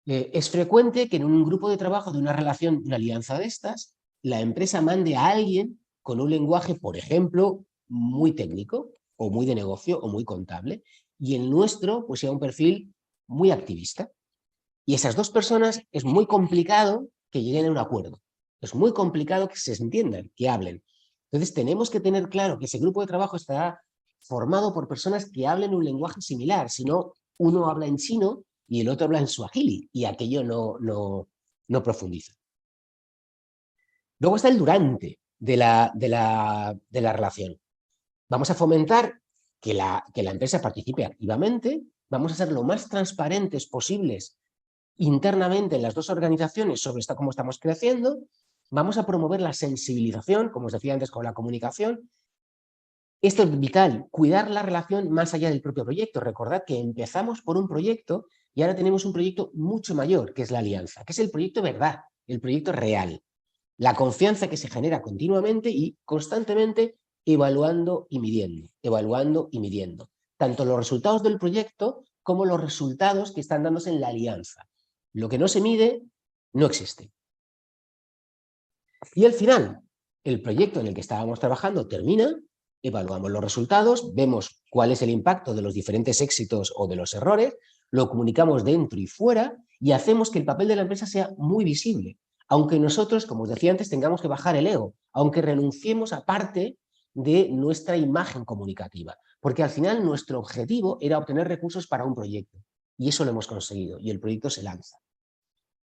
Es frecuente que en un grupo de trabajo de una relación, una alianza de estas, la empresa mande a alguien con un lenguaje, por ejemplo, muy técnico, o muy de negocio, o muy contable, y el nuestro pues sea un perfil muy activista. Y esas dos personas es muy complicado que lleguen a un acuerdo. Es muy complicado que se entiendan, que hablen. Entonces tenemos que tener claro que ese grupo de trabajo estará formado por personas que hablen un lenguaje similar, si no, uno habla en chino y el otro habla en suajili, y aquello no profundiza. Luego está el durante de la relación. Vamos a fomentar que la empresa participe activamente, vamos a ser lo más transparentes posibles internamente en las dos organizaciones sobre cómo estamos creciendo, vamos a promover la sensibilización, como os decía antes con la comunicación. Esto es vital, cuidar la relación más allá del propio proyecto. Recordad que empezamos por un proyecto y ahora tenemos un proyecto mucho mayor, que es la alianza, que es el proyecto verdad, el proyecto real. La confianza que se genera continuamente y constantemente evaluando y midiendo. Tanto los resultados del proyecto como los resultados que están dándose en la alianza. Lo que no se mide no existe. Y al final, el proyecto en el que estábamos trabajando termina, evaluamos los resultados, vemos cuál es el impacto de los diferentes éxitos o de los errores, lo comunicamos dentro y fuera y hacemos que el papel de la empresa sea muy visible. Aunque nosotros, como os decía antes, tengamos que bajar el ego, aunque renunciemos a parte de nuestra imagen comunicativa, porque al final nuestro objetivo era obtener recursos para un proyecto y eso lo hemos conseguido y el proyecto se lanza.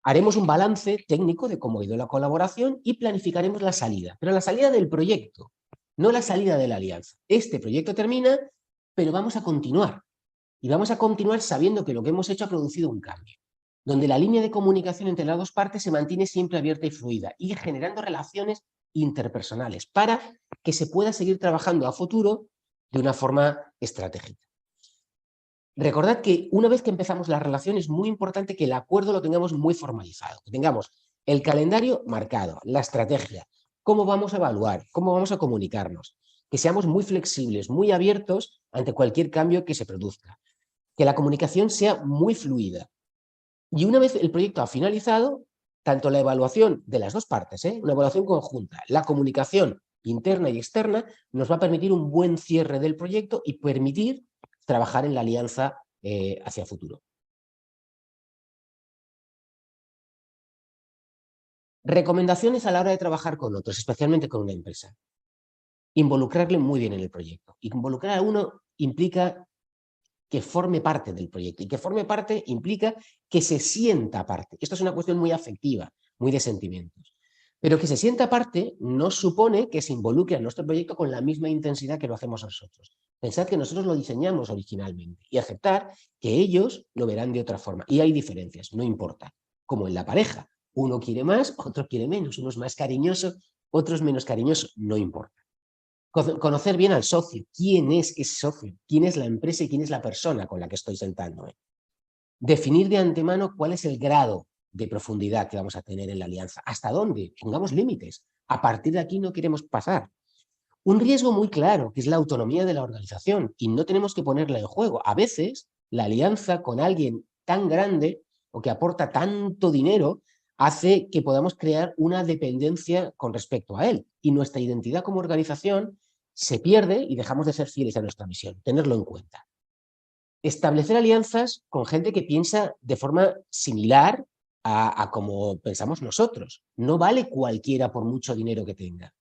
Haremos un balance técnico de cómo ha ido la colaboración y planificaremos la salida, pero la salida del proyecto, no la salida de la alianza. Este proyecto termina, pero vamos a continuar. Y vamos a continuar sabiendo que lo que hemos hecho ha producido un cambio, donde la línea de comunicación entre las dos partes se mantiene siempre abierta y fluida y generando relaciones interpersonales para que se pueda seguir trabajando a futuro de una forma estratégica. Recordad que una vez que empezamos la relación es muy importante que el acuerdo lo tengamos muy formalizado, que tengamos el calendario marcado, la estrategia, cómo vamos a evaluar, cómo vamos a comunicarnos, que seamos muy flexibles, muy abiertos ante cualquier cambio que se produzca, que la comunicación sea muy fluida. Y una vez el proyecto ha finalizado, tanto la evaluación de las dos partes, una evaluación conjunta, la comunicación interna y externa, nos va a permitir un buen cierre del proyecto y permitir trabajar en la alianza hacia futuro. Recomendaciones a la hora de trabajar con otros, especialmente con una empresa. Involucrarle muy bien en el proyecto. Involucrar a uno implica que forme parte del proyecto y que forme parte implica que se sienta parte. Esto es una cuestión muy afectiva, muy de sentimientos. Pero que se sienta parte no supone que se involucre a nuestro proyecto con la misma intensidad que lo hacemos nosotros. Pensad que nosotros lo diseñamos originalmente y aceptar que ellos lo verán de otra forma. Y hay diferencias, no importa. Como en la pareja, uno quiere más, otro quiere menos, uno es más cariñoso, otro es menos cariñoso, no importa. Conocer bien al socio, quién es ese socio, quién es la empresa y quién es la persona con la que estoy sentándome. Definir de antemano cuál es el grado de profundidad que vamos a tener en la alianza. ¿Hasta dónde? Pongamos límites. A partir de aquí no queremos pasar. Un riesgo muy claro, que es la autonomía de la organización, y no tenemos que ponerla en juego. A veces, la alianza con alguien tan grande o que aporta tanto dinero hace que podamos crear una dependencia con respecto a él, y nuestra identidad como organización se pierde y dejamos de ser fieles a nuestra misión. Tenerlo en cuenta. Establecer alianzas con gente que piensa de forma similar a como pensamos nosotros. No vale cualquiera por mucho dinero que tenga.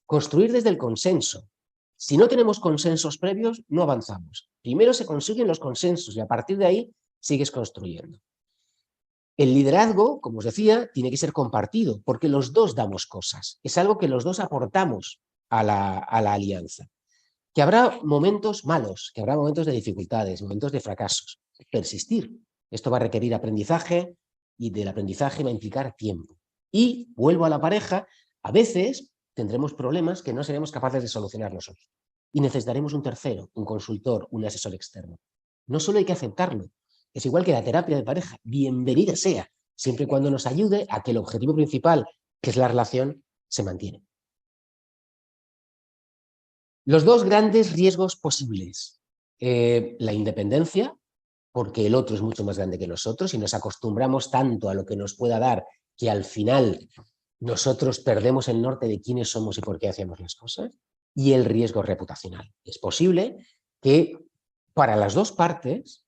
Construir desde el consenso. Si no tenemos consensos previos, no avanzamos. Primero se consiguen los consensos y a partir de ahí sigues construyendo. El liderazgo, como os decía, tiene que ser compartido porque los dos damos cosas. Es algo que los dos aportamos a la alianza. Que habrá momentos malos, que habrá momentos de dificultades, momentos de fracasos. Persistir. Esto va a requerir aprendizaje y del aprendizaje va a implicar tiempo. Y vuelvo a la pareja, a veces tendremos problemas que no seremos capaces de solucionar nosotros. Y necesitaremos un tercero, un consultor, un asesor externo. No solo hay que aceptarlo, es igual que la terapia de pareja, bienvenida sea, siempre y cuando nos ayude a que el objetivo principal, que es la relación, se mantiene. Los dos grandes riesgos posibles. La independencia, porque el otro es mucho más grande que nosotros y nos acostumbramos tanto a lo que nos pueda dar que al final nosotros perdemos el norte de quiénes somos y por qué hacemos las cosas. Y el riesgo reputacional. Es posible que para las dos partes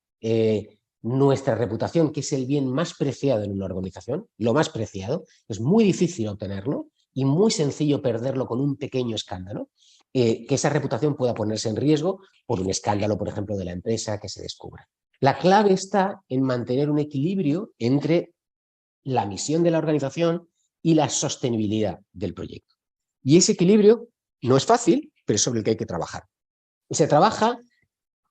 nuestra reputación, que es el bien más preciado en una organización, lo más preciado, es muy difícil obtenerlo y muy sencillo perderlo con un pequeño escándalo, que esa reputación pueda ponerse en riesgo por un escándalo, por ejemplo, de la empresa que se descubra. La clave está en mantener un equilibrio entre la misión de la organización y la sostenibilidad del proyecto. Y ese equilibrio no es fácil, pero es sobre el que hay que trabajar. Y se trabaja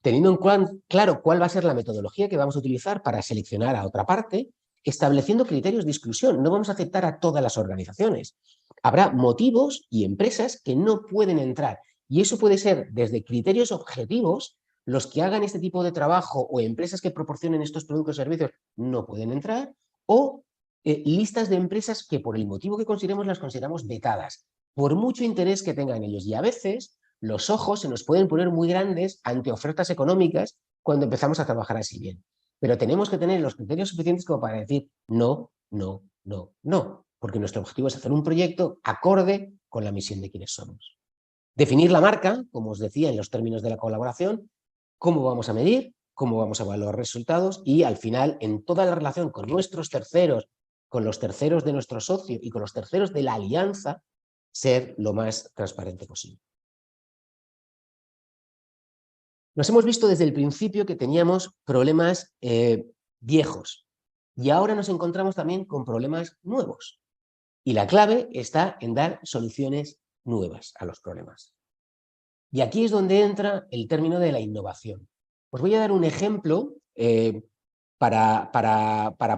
teniendo en claro cuál va a ser la metodología que vamos a utilizar para seleccionar a otra parte, estableciendo criterios de exclusión. No vamos a aceptar a todas las organizaciones. Habrá motivos y empresas que no pueden entrar. Y eso puede ser desde criterios objetivos, los que hagan este tipo de trabajo o empresas que proporcionen estos productos o servicios no pueden entrar, o listas de empresas que por el motivo que consideremos las consideramos vetadas, por mucho interés que tengan ellos. Y a veces los ojos se nos pueden poner muy grandes ante ofertas económicas cuando empezamos a trabajar así bien. Pero tenemos que tener los criterios suficientes como para decir no, no, no, no, porque nuestro objetivo es hacer un proyecto acorde con la misión de quienes somos. Definir la marca, como os decía en los términos de la colaboración, cómo vamos a medir, cómo vamos a evaluar resultados y al final en toda la relación con nuestros terceros, con los terceros de nuestro socio y con los terceros de la alianza, ser lo más transparente posible. Nos hemos visto desde el principio que teníamos problemas viejos y ahora nos encontramos también con problemas nuevos. Y la clave está en dar soluciones nuevas a los problemas. Y aquí es donde entra el término de la innovación. Os voy a dar un ejemplo para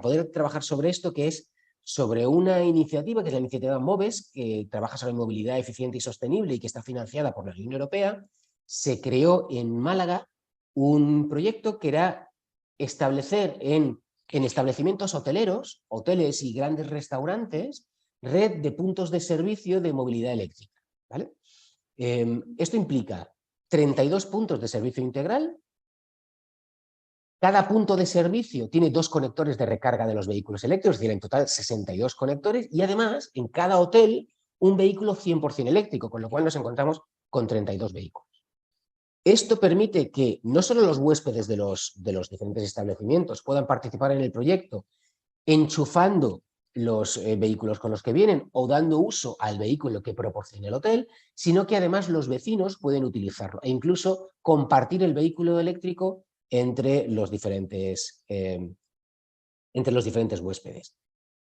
poder trabajar sobre esto, que es sobre una iniciativa, que es la iniciativa MOVES, que trabaja sobre movilidad eficiente y sostenible y que está financiada por la Unión Europea. Se creó en Málaga un proyecto que era establecer en establecimientos hoteleros, hoteles y grandes restaurantes, red de puntos de servicio de movilidad eléctrica, ¿vale? Esto implica 32 puntos de servicio integral. Cada punto de servicio tiene 2 conectores de recarga de los vehículos eléctricos, es decir, en total 62 conectores, y además en cada hotel un vehículo 100% eléctrico, con lo cual nos encontramos con 32 vehículos. Esto permite que no solo los huéspedes de los diferentes establecimientos puedan participar en el proyecto enchufando los vehículos con los que vienen o dando uso al vehículo que proporciona el hotel, sino que además los vecinos pueden utilizarlo e incluso compartir el vehículo eléctrico entre los diferentes huéspedes.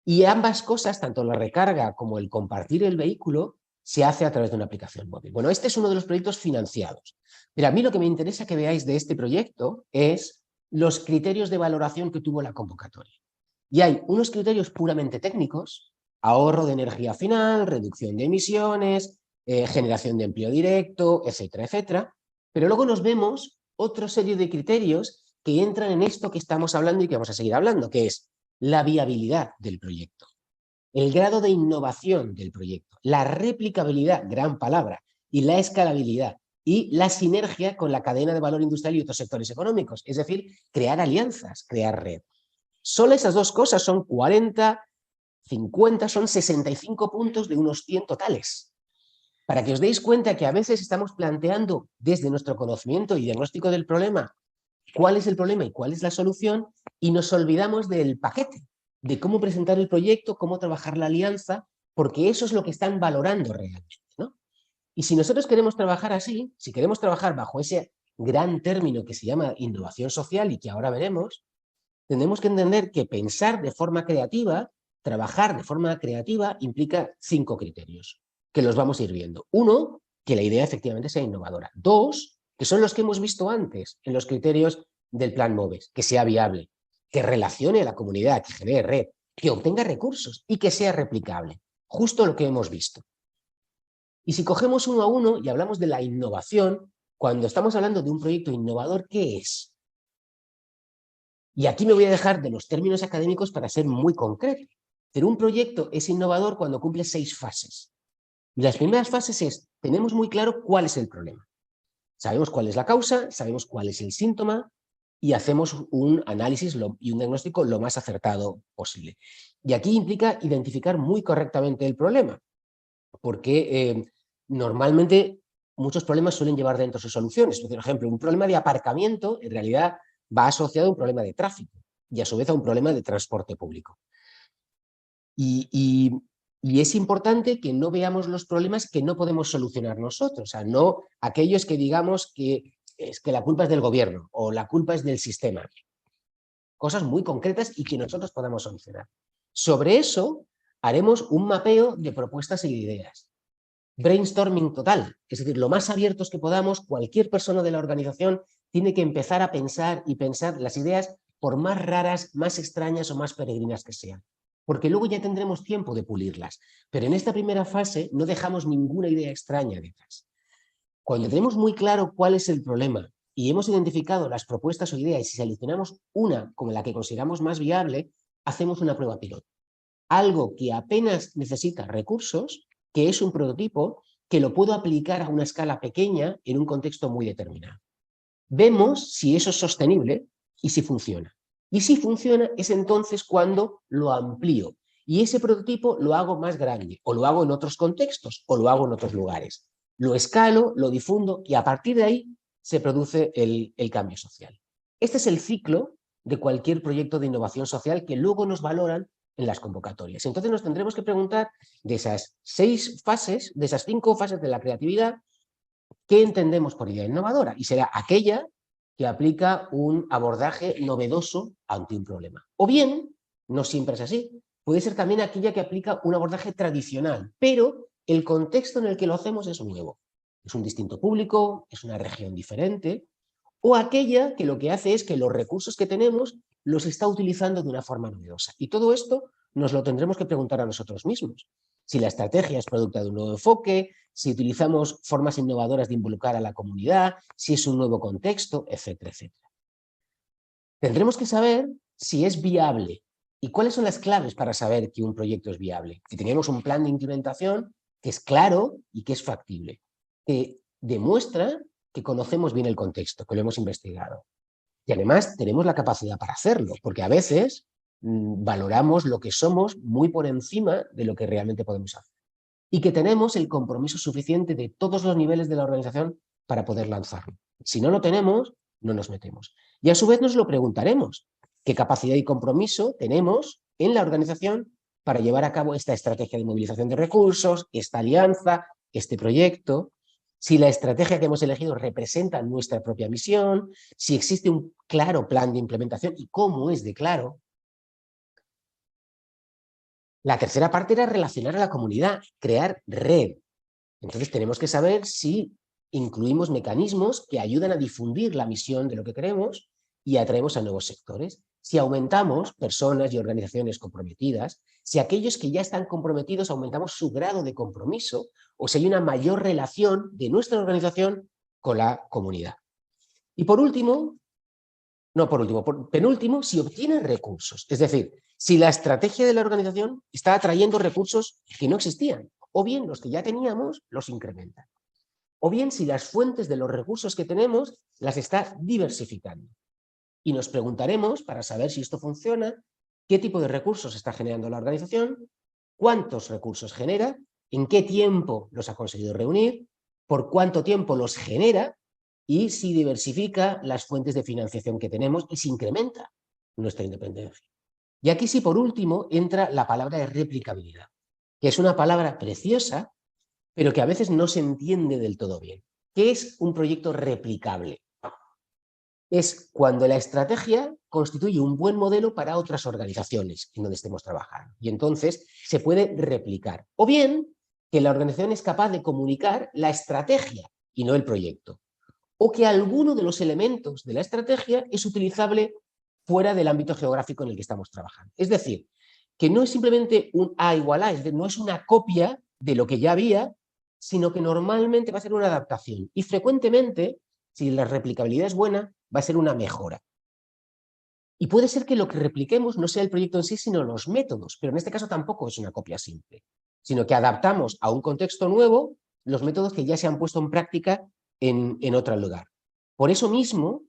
Y ambas cosas, tanto la recarga como el compartir el vehículo, se hace a través de una aplicación móvil. Bueno, este es uno de los proyectos financiados. Pero a mí lo que me interesa que veáis de este proyecto es los criterios de valoración que tuvo la convocatoria. Y hay unos criterios puramente técnicos, ahorro de energía final, reducción de emisiones, generación de empleo directo, etcétera, etcétera. Pero luego nos vemos otra serie de criterios que entran en esto que estamos hablando y que vamos a seguir hablando, que es la viabilidad del proyecto, el grado de innovación del proyecto, la replicabilidad, gran palabra, y la escalabilidad, y la sinergia con la cadena de valor industrial y otros sectores económicos, es decir, crear alianzas, crear red. Solo esas dos cosas son 40, 50, son 65 puntos de unos 100 totales. Para que os deis cuenta que a veces estamos planteando desde nuestro conocimiento y diagnóstico del problema cuál es el problema y cuál es la solución y nos olvidamos del paquete, de cómo presentar el proyecto, cómo trabajar la alianza, porque eso es lo que están valorando realmente, ¿no? Y si nosotros queremos trabajar así, si queremos trabajar bajo ese gran término que se llama innovación social y que ahora veremos, tenemos que entender que pensar de forma creativa, trabajar de forma creativa implica 5 criterios, que los vamos a ir viendo. 1, que la idea efectivamente sea innovadora. 2, que son los que hemos visto antes en los criterios del plan MOVES, que sea viable, que relacione a la comunidad, que genere red, que obtenga recursos y que sea replicable. Justo lo que hemos visto. Y si cogemos uno a uno y hablamos de la innovación, cuando estamos hablando de un proyecto innovador, ¿qué es? Y aquí me voy a dejar de los términos académicos para ser muy concreto. Pero un proyecto es innovador cuando cumple 6 fases. Y las primeras fases es, tenemos muy claro cuál es el problema. Sabemos cuál es la causa, sabemos cuál es el síntoma y hacemos un análisis y un diagnóstico lo más acertado posible. Y aquí implica identificar muy correctamente el problema, porque normalmente muchos problemas suelen llevar dentro sus soluciones. Por ejemplo, un problema de aparcamiento en realidad va asociado a un problema de tráfico y a su vez a un problema de transporte público. Y es importante que no veamos los problemas que no podemos solucionar nosotros, o sea, no aquellos que digamos que es que la culpa es del gobierno o la culpa es del sistema. Cosas muy concretas y que nosotros podamos solucionar. Sobre eso haremos un mapeo de propuestas y de ideas. Brainstorming total, es decir, lo más abiertos que podamos, cualquier persona de la organización tiene que empezar a pensar y pensar las ideas por más raras, más extrañas o más peregrinas que sean. Porque luego ya tendremos tiempo de pulirlas. Pero en esta primera fase no dejamos ninguna idea extraña detrás. Cuando tenemos muy claro cuál es el problema y hemos identificado las propuestas o ideas y si seleccionamos una como la que consideramos más viable, hacemos una prueba piloto. Algo que apenas necesita recursos, que es un prototipo, que lo puedo aplicar a una escala pequeña en un contexto muy determinado. Vemos si eso es sostenible y si funciona. Y si funciona es entonces cuando lo amplío. Y ese prototipo lo hago más grande, o lo hago en otros contextos, o lo hago en otros lugares. Lo escalo, lo difundo y a partir de ahí se produce el cambio social. Este es el ciclo de cualquier proyecto de innovación social que luego nos valoran en las convocatorias. Entonces nos tendremos que preguntar de esas 6 fases, de esas 5 fases de la creatividad, ¿qué entendemos por idea innovadora? Y será aquella que aplica un abordaje novedoso ante un problema. O bien, no siempre es así, puede ser también aquella que aplica un abordaje tradicional, pero el contexto en el que lo hacemos es nuevo. Es un distinto público, es una región diferente, o aquella que lo que hace es que los recursos que tenemos los está utilizando de una forma novedosa. Y todo esto nos lo tendremos que preguntar a nosotros mismos. Si la estrategia es producto de un nuevo enfoque, si utilizamos formas innovadoras de involucrar a la comunidad, si es un nuevo contexto, etcétera, etcétera. Tendremos que saber si es viable y cuáles son las claves para saber que un proyecto es viable. Si tenemos un plan de implementación que es claro y que es factible, que demuestra que conocemos bien el contexto, que lo hemos investigado. Y además tenemos la capacidad para hacerlo, porque a veces valoramos lo que somos muy por encima de lo que realmente podemos hacer. Y que tenemos el compromiso suficiente de todos los niveles de la organización para poder lanzarlo. Si no lo tenemos, no nos metemos. Y a su vez nos lo preguntaremos, ¿qué capacidad y compromiso tenemos en la organización para llevar a cabo esta estrategia de movilización de recursos, esta alianza, este proyecto? Si la estrategia que hemos elegido representa nuestra propia misión, si existe un claro plan de implementación y cómo es de claro. La tercera parte era relacionar a la comunidad, crear red. Entonces tenemos que saber si incluimos mecanismos que ayudan a difundir la misión de lo que queremos y atraemos a nuevos sectores. Si aumentamos personas y organizaciones comprometidas, si aquellos que ya están comprometidos aumentamos su grado de compromiso o si hay una mayor relación de nuestra organización con la comunidad. Y por último, penúltimo, si obtienen recursos. Es decir, si la estrategia de la organización está atrayendo recursos que no existían, o bien los que ya teníamos los incrementan. O bien si las fuentes de los recursos que tenemos las está diversificando. Y nos preguntaremos, para saber si esto funciona, qué tipo de recursos está generando la organización, cuántos recursos genera, en qué tiempo los ha conseguido reunir, por cuánto tiempo los genera y si diversifica las fuentes de financiación que tenemos y si incrementa nuestra independencia. Y aquí sí, por último, entra la palabra de replicabilidad, que es una palabra preciosa, pero que a veces no se entiende del todo bien. ¿Qué es un proyecto replicable? Es cuando la estrategia constituye un buen modelo para otras organizaciones en donde estemos trabajando. Y entonces se puede replicar. O bien que la organización es capaz de comunicar la estrategia y no el proyecto. O que alguno de los elementos de la estrategia es utilizable fuera del ámbito geográfico en el que estamos trabajando. Es decir, que no es simplemente un A igual A, es decir, no es una copia de lo que ya había, sino que normalmente va a ser una adaptación. Y frecuentemente, si la replicabilidad es buena, va a ser una mejora. Y puede ser que lo que repliquemos no sea el proyecto en sí, sino los métodos, pero en este caso tampoco es una copia simple, sino que adaptamos a un contexto nuevo los métodos que ya se han puesto en práctica en otro lugar. Por eso mismo,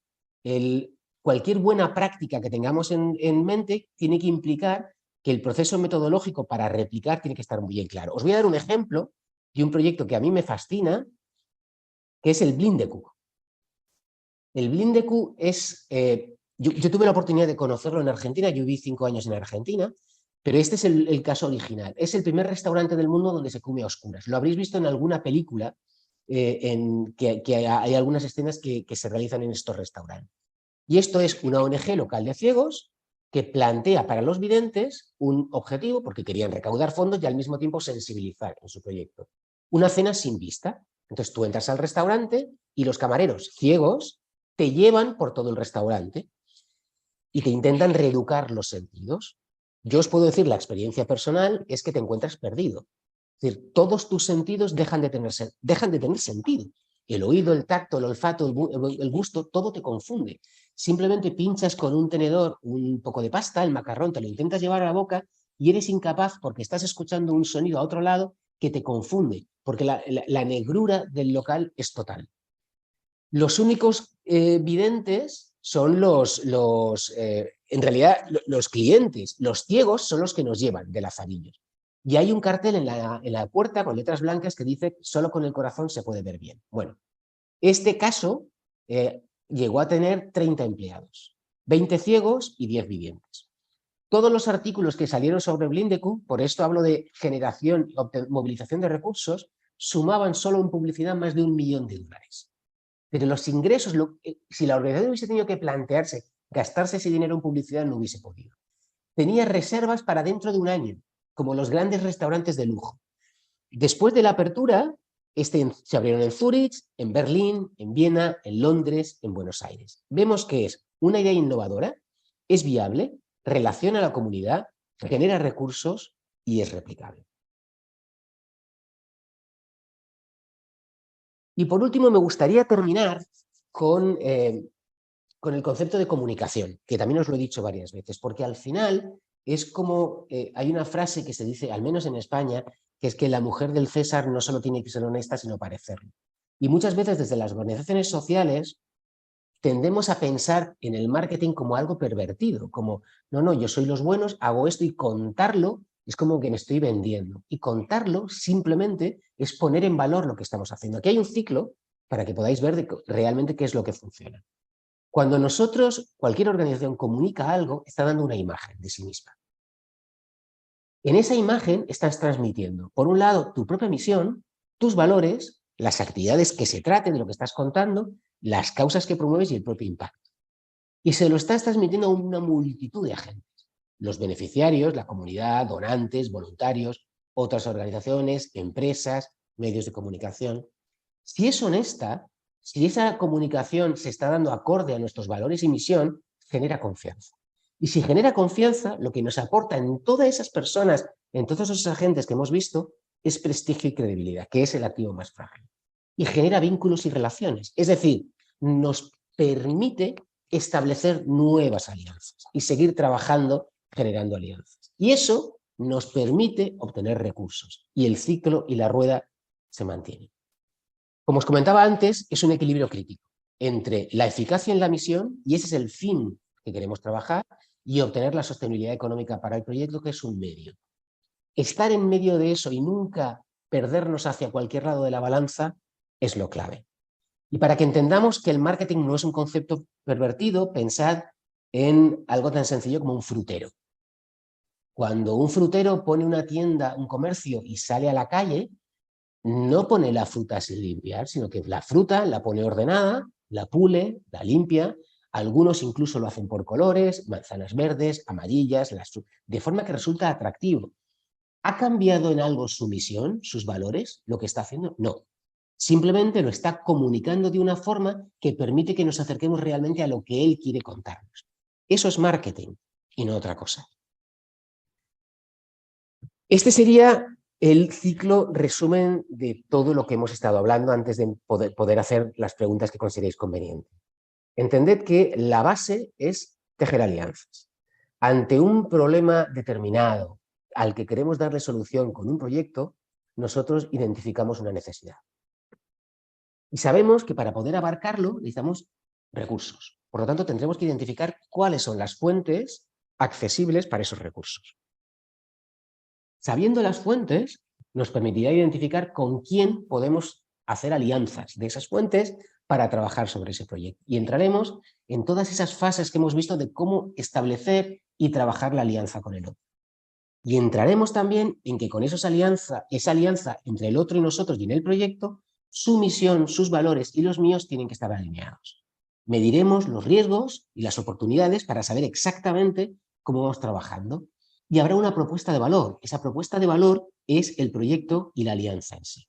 cualquier buena práctica que tengamos en mente tiene que implicar que el proceso metodológico para replicar tiene que estar muy bien claro. Os voy a dar un ejemplo de un proyecto que a mí me fascina, que es el Blindecu. El Blindecu es... yo tuve la oportunidad de conocerlo en Argentina, yo viví 5 años en Argentina, pero este es el caso original. Es el primer restaurante del mundo donde se come a oscuras. Lo habréis visto en alguna película, que hay algunas escenas que se realizan en estos restaurantes. Y esto es una ONG local de ciegos que plantea para los videntes un objetivo, porque querían recaudar fondos y al mismo tiempo sensibilizar en su proyecto. Una cena sin vista. Entonces tú entras al restaurante y los camareros ciegos te llevan por todo el restaurante y te intentan reeducar los sentidos. Yo os puedo decir, la experiencia personal es que te encuentras perdido. Es decir, todos tus sentidos dejan de tener sentido. El oído, el tacto, el olfato, el gusto, todo te confunde. Simplemente pinchas con un tenedor un poco de pasta, el macarrón, te lo intentas llevar a la boca y eres incapaz porque estás escuchando un sonido a otro lado que te confunde, porque la negrura del local es total. Los únicos videntes son en realidad, los clientes. Los ciegos son los que nos llevan de lazarillos. Y hay un cartel en la puerta con letras blancas que dice solo con el corazón se puede ver bien. Bueno, este caso llegó a tener 30 empleados, 20 ciegos y 10 videntes. Todos los artículos que salieron sobre Blindecu, por esto hablo de generación, movilización de recursos, sumaban solo en publicidad más de $1 millón. Pero los ingresos, si la organización hubiese tenido que plantearse gastarse ese dinero en publicidad, no hubiese podido. Tenía reservas para dentro de un año, como los grandes restaurantes de lujo. Después de la apertura, se abrieron en Zúrich, en Berlín, en Viena, en Londres, en Buenos Aires. Vemos que es una idea innovadora, es viable, relaciona a la comunidad, genera recursos y es replicable. Y por último, me gustaría terminar con el concepto de comunicación, que también os lo he dicho varias veces, porque al final es como, hay una frase que se dice, al menos en España, que es que la mujer del César no solo tiene que ser honesta, sino parecerlo. Y muchas veces desde las organizaciones sociales tendemos a pensar en el marketing como algo pervertido, como, no, yo soy los buenos, hago esto y contarlo es como que me estoy vendiendo. Y contarlo simplemente es poner en valor lo que estamos haciendo. Aquí hay un ciclo para que podáis ver realmente qué es lo que funciona. Cuando cualquier organización comunica algo, está dando una imagen de sí misma. En esa imagen estás transmitiendo, por un lado, tu propia misión, tus valores, las actividades que se traten de lo que estás contando, las causas que promueves y el propio impacto. Y se lo estás transmitiendo a una multitud de agentes. Los beneficiarios, la comunidad, donantes, voluntarios, otras organizaciones, empresas, medios de comunicación. Si es honesta, si esa comunicación se está dando acorde a nuestros valores y misión, genera confianza. Y si genera confianza, lo que nos aporta en todas esas personas, en todos esos agentes que hemos visto, es prestigio y credibilidad, que es el activo más frágil. Y genera vínculos y relaciones. Es decir, nos permite establecer nuevas alianzas y seguir trabajando generando alianzas. Y eso nos permite obtener recursos. Y el ciclo y la rueda se mantienen. Como os comentaba antes, es un equilibrio crítico entre la eficacia en la misión, y ese es el fin que queremos trabajar, y obtener la sostenibilidad económica para el proyecto, que es un medio. Estar en medio de eso y nunca perdernos hacia cualquier lado de la balanza es lo clave. Y para que entendamos que el marketing no es un concepto pervertido, pensad en algo tan sencillo como un frutero. Cuando un frutero pone una tienda, un comercio y sale a la calle, no pone la fruta sin limpiar, sino que la fruta la pone ordenada, la pule, la limpia. Algunos incluso lo hacen por colores, manzanas verdes, amarillas, de forma que resulta atractivo. ¿Ha cambiado en algo su misión, sus valores, lo que está haciendo? No. Simplemente lo está comunicando de una forma que permite que nos acerquemos realmente a lo que él quiere contarnos. Eso es marketing y no otra cosa. Este sería el ciclo resumen de todo lo que hemos estado hablando antes de poder hacer las preguntas que consideréis convenientes. Entended que la base es tejer alianzas. Ante un problema determinado al que queremos darle solución con un proyecto, nosotros identificamos una necesidad. Y sabemos que para poder abarcarlo necesitamos recursos. Por lo tanto, tendremos que identificar cuáles son las fuentes accesibles para esos recursos. Sabiendo las fuentes, nos permitirá identificar con quién podemos hacer alianzas de esas fuentes para trabajar sobre ese proyecto. Y entraremos en todas esas fases que hemos visto de cómo establecer y trabajar la alianza con el otro. Y entraremos también en que con esa alianza entre el otro y nosotros y en el proyecto, su misión, sus valores y los míos tienen que estar alineados. Mediremos los riesgos y las oportunidades para saber exactamente cómo vamos trabajando. Y habrá una propuesta de valor. Esa propuesta de valor es el proyecto y la alianza en sí.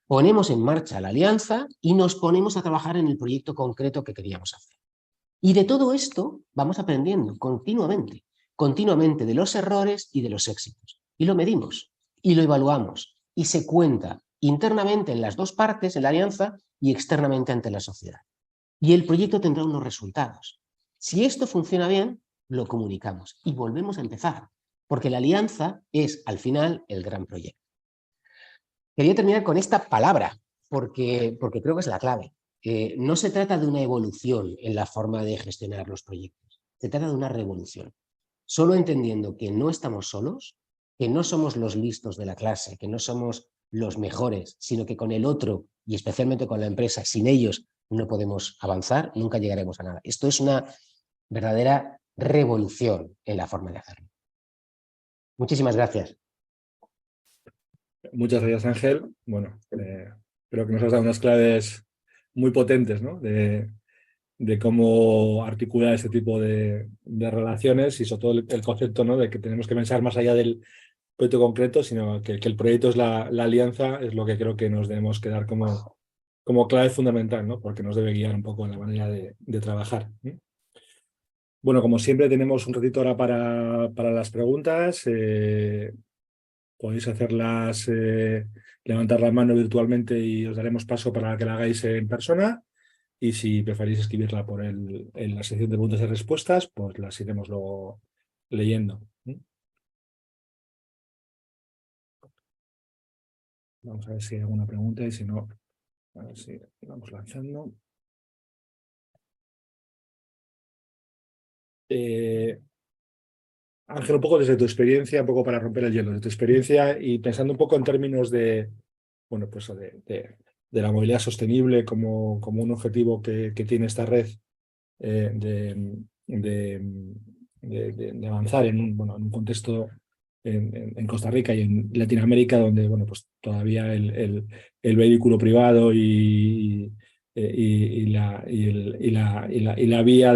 Ponemos en marcha la alianza y nos ponemos a trabajar en el proyecto concreto que queríamos hacer. Y de todo esto vamos aprendiendo continuamente de los errores y de los éxitos. Y lo medimos, y lo evaluamos, y se cuenta internamente en las dos partes, en la alianza, y externamente ante la sociedad. Y el proyecto tendrá unos resultados. Si esto funciona bien, lo comunicamos y volvemos a empezar, porque la alianza es, al final, el gran proyecto. Quería terminar con esta palabra, porque creo que es la clave. No se trata de una evolución en la forma de gestionar los proyectos, se trata de una revolución. Solo entendiendo que no estamos solos, que no somos los listos de la clase, que no somos los mejores, sino que con el otro, y especialmente con la empresa, sin ellos no podemos avanzar, nunca llegaremos a nada. Esto es una verdadera revolución en la forma de hacerlo. Muchísimas gracias. Muchas gracias, Ángel. Bueno, creo que nos has dado unas claves muy potentes, ¿no? De cómo articular este tipo de relaciones y sobre todo el concepto, ¿no? De que tenemos que pensar más allá del proyecto concreto, sino que el proyecto es la alianza, es lo que creo que nos debemos quedar como clave fundamental, ¿no? Porque nos debe guiar un poco en la manera de trabajar. Bueno, como siempre tenemos un ratito ahora para las preguntas. Podéis hacerlas, levantar la mano virtualmente y os daremos paso para que la hagáis en persona. Y si preferís escribirla en la sección de preguntas y respuestas, pues las iremos luego leyendo. Vamos a ver si hay alguna pregunta y si no, a ver si vamos lanzando. Ángel, un poco desde tu experiencia, un poco para romper el hielo, de tu experiencia y pensando un poco en términos de, bueno, pues de la movilidad sostenible como un objetivo que tiene esta red de avanzar en un contexto en Costa Rica y en Latinoamérica, donde bueno, pues todavía el vehículo privado y la vía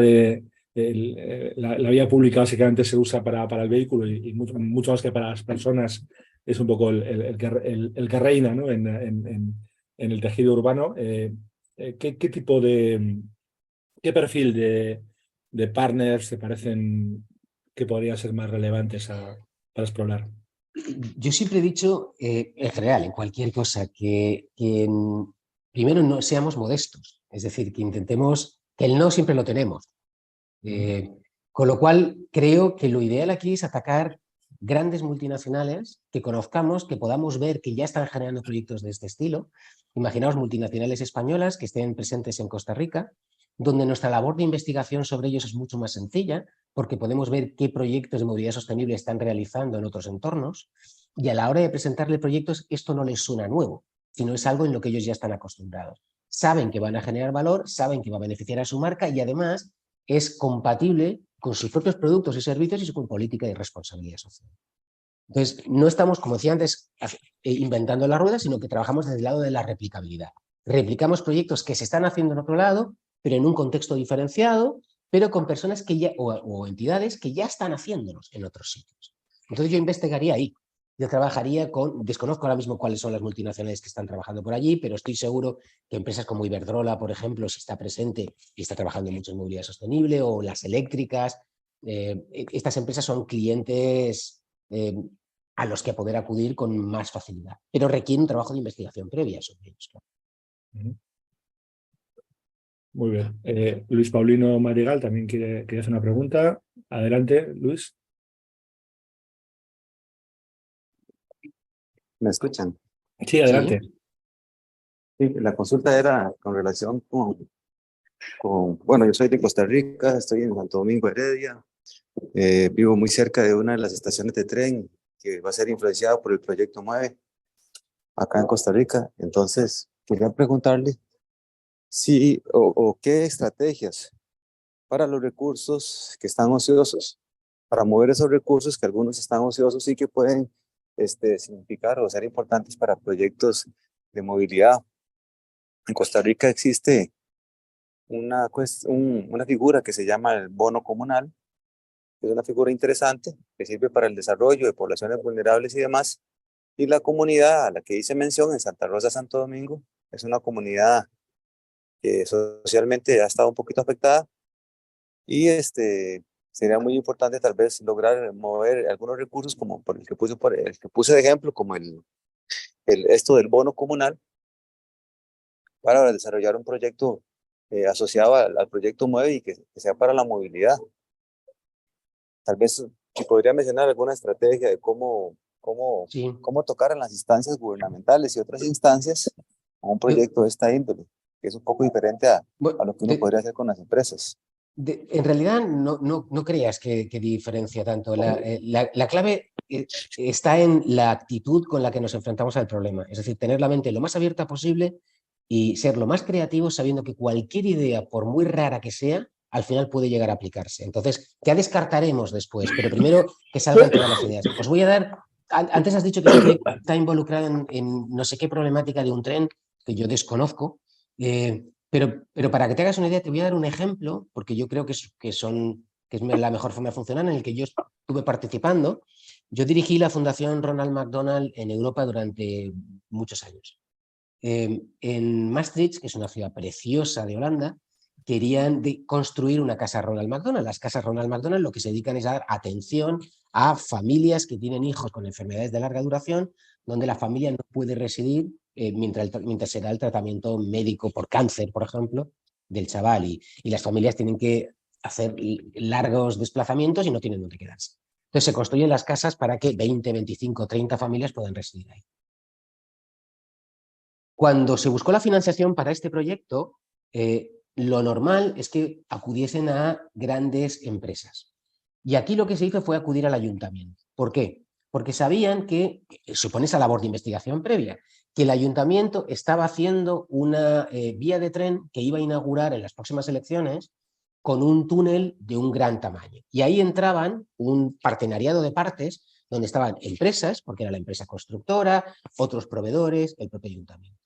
la vía pública básicamente se usa para el vehículo y mucho más que para las personas, es un poco el que reina, ¿no? en el tejido urbano. ¿Qué tipo qué perfil de partners te parecen que podrían ser más relevantes para explorar? Yo siempre he dicho, en general, en cualquier cosa, que primero no seamos modestos, es decir, que intentemos, que el no siempre lo tenemos. Con lo cual, creo que lo ideal aquí es atacar grandes multinacionales que conozcamos, que podamos ver que ya están generando proyectos de este estilo. Imaginaos multinacionales españolas que estén presentes en Costa Rica, donde nuestra labor de investigación sobre ellos es mucho más sencilla, porque podemos ver qué proyectos de movilidad sostenible están realizando en otros entornos, y a la hora de presentarle proyectos esto no les suena nuevo, sino es algo en lo que ellos ya están acostumbrados. Saben que van a generar valor, saben que va a beneficiar a su marca y además es compatible con sus propios productos y servicios y su política de responsabilidad social. Entonces, no estamos, como decía antes, inventando la rueda, sino que trabajamos desde el lado de la replicabilidad. Replicamos proyectos que se están haciendo en otro lado, pero en un contexto diferenciado, pero con personas que ya, o entidades que ya están haciéndolos en otros sitios. Entonces yo investigaría ahí. Yo trabajaría desconozco ahora mismo cuáles son las multinacionales que están trabajando por allí, pero estoy seguro que empresas como Iberdrola, por ejemplo, si está presente y está trabajando mucho en movilidad sostenible, o las eléctricas, estas empresas son clientes a los que poder acudir con más facilidad. Pero requiere un trabajo de investigación previa sobre ellos. Ujú. Muy bien. Luis Paulino Madrigal también quiere hacer una pregunta. Adelante, Luis. ¿Me escuchan? Sí, adelante. Sí, la consulta era con relación bueno, yo soy de Costa Rica, estoy en Santo Domingo, Heredia, vivo muy cerca de una de las estaciones de tren que va a ser influenciada por el proyecto MUEVE acá en Costa Rica. Entonces, quería preguntarle si o qué estrategias para los recursos que están ociosos, para mover esos recursos que algunos están ociosos y que pueden significar o ser importantes para proyectos de movilidad. En Costa Rica existe una figura que se llama el bono comunal, que es una figura interesante que sirve para el desarrollo de poblaciones vulnerables y demás. Y la comunidad a la que hice mención en Santa Rosa, Santo Domingo, es una comunidad que socialmente ha estado un poquito afectada y sería muy importante tal vez lograr mover algunos recursos como por el que puse de ejemplo, como esto del bono comunal para desarrollar un proyecto asociado al proyecto MUEVE y que sea para la movilidad. Tal vez si podría mencionar alguna estrategia de Sí. cómo tocar en las instancias gubernamentales y otras instancias a un Yo, proyecto de esta índole, que es un poco diferente a bueno, lo que uno podría hacer con las empresas. en realidad no creas que diferencia tanto. La clave está en la actitud con la que nos enfrentamos al problema. Es decir, tener la mente lo más abierta posible y ser lo más creativo sabiendo que cualquier idea, por muy rara que sea, al final puede llegar a aplicarse. Entonces, ya descartaremos después, pero primero que salgan todas las ideas. Os voy a dar, antes has dicho que este proyecto está involucrado en no sé qué problemática de un tren que yo desconozco. Pero para que te hagas una idea, te voy a dar un ejemplo, porque yo creo que es la mejor forma de funcionar, en el que yo estuve participando. Yo dirigí la Fundación Ronald McDonald en Europa durante muchos años. En Maastricht, que es una ciudad preciosa de Holanda, querían construir una casa Ronald McDonald. Las casas Ronald McDonald lo que se dedican es a dar atención a familias que tienen hijos con enfermedades de larga duración, donde la familia no puede residir mientras se da el tratamiento médico por cáncer, por ejemplo, del chaval. Y las familias tienen que hacer largos desplazamientos y no tienen dónde quedarse. Entonces se construyen las casas para que 20, 25, 30 familias puedan residir ahí. Cuando se buscó la financiación para este proyecto, lo normal es que acudiesen a grandes empresas. Y aquí lo que se hizo fue acudir al ayuntamiento. ¿Por qué? Porque sabían que, supone esa labor de investigación previa, que el ayuntamiento estaba haciendo una vía de tren que iba a inaugurar en las próximas elecciones con un túnel de un gran tamaño. Y ahí entraban un partenariado de partes donde estaban empresas, porque era la empresa constructora, otros proveedores, el propio ayuntamiento.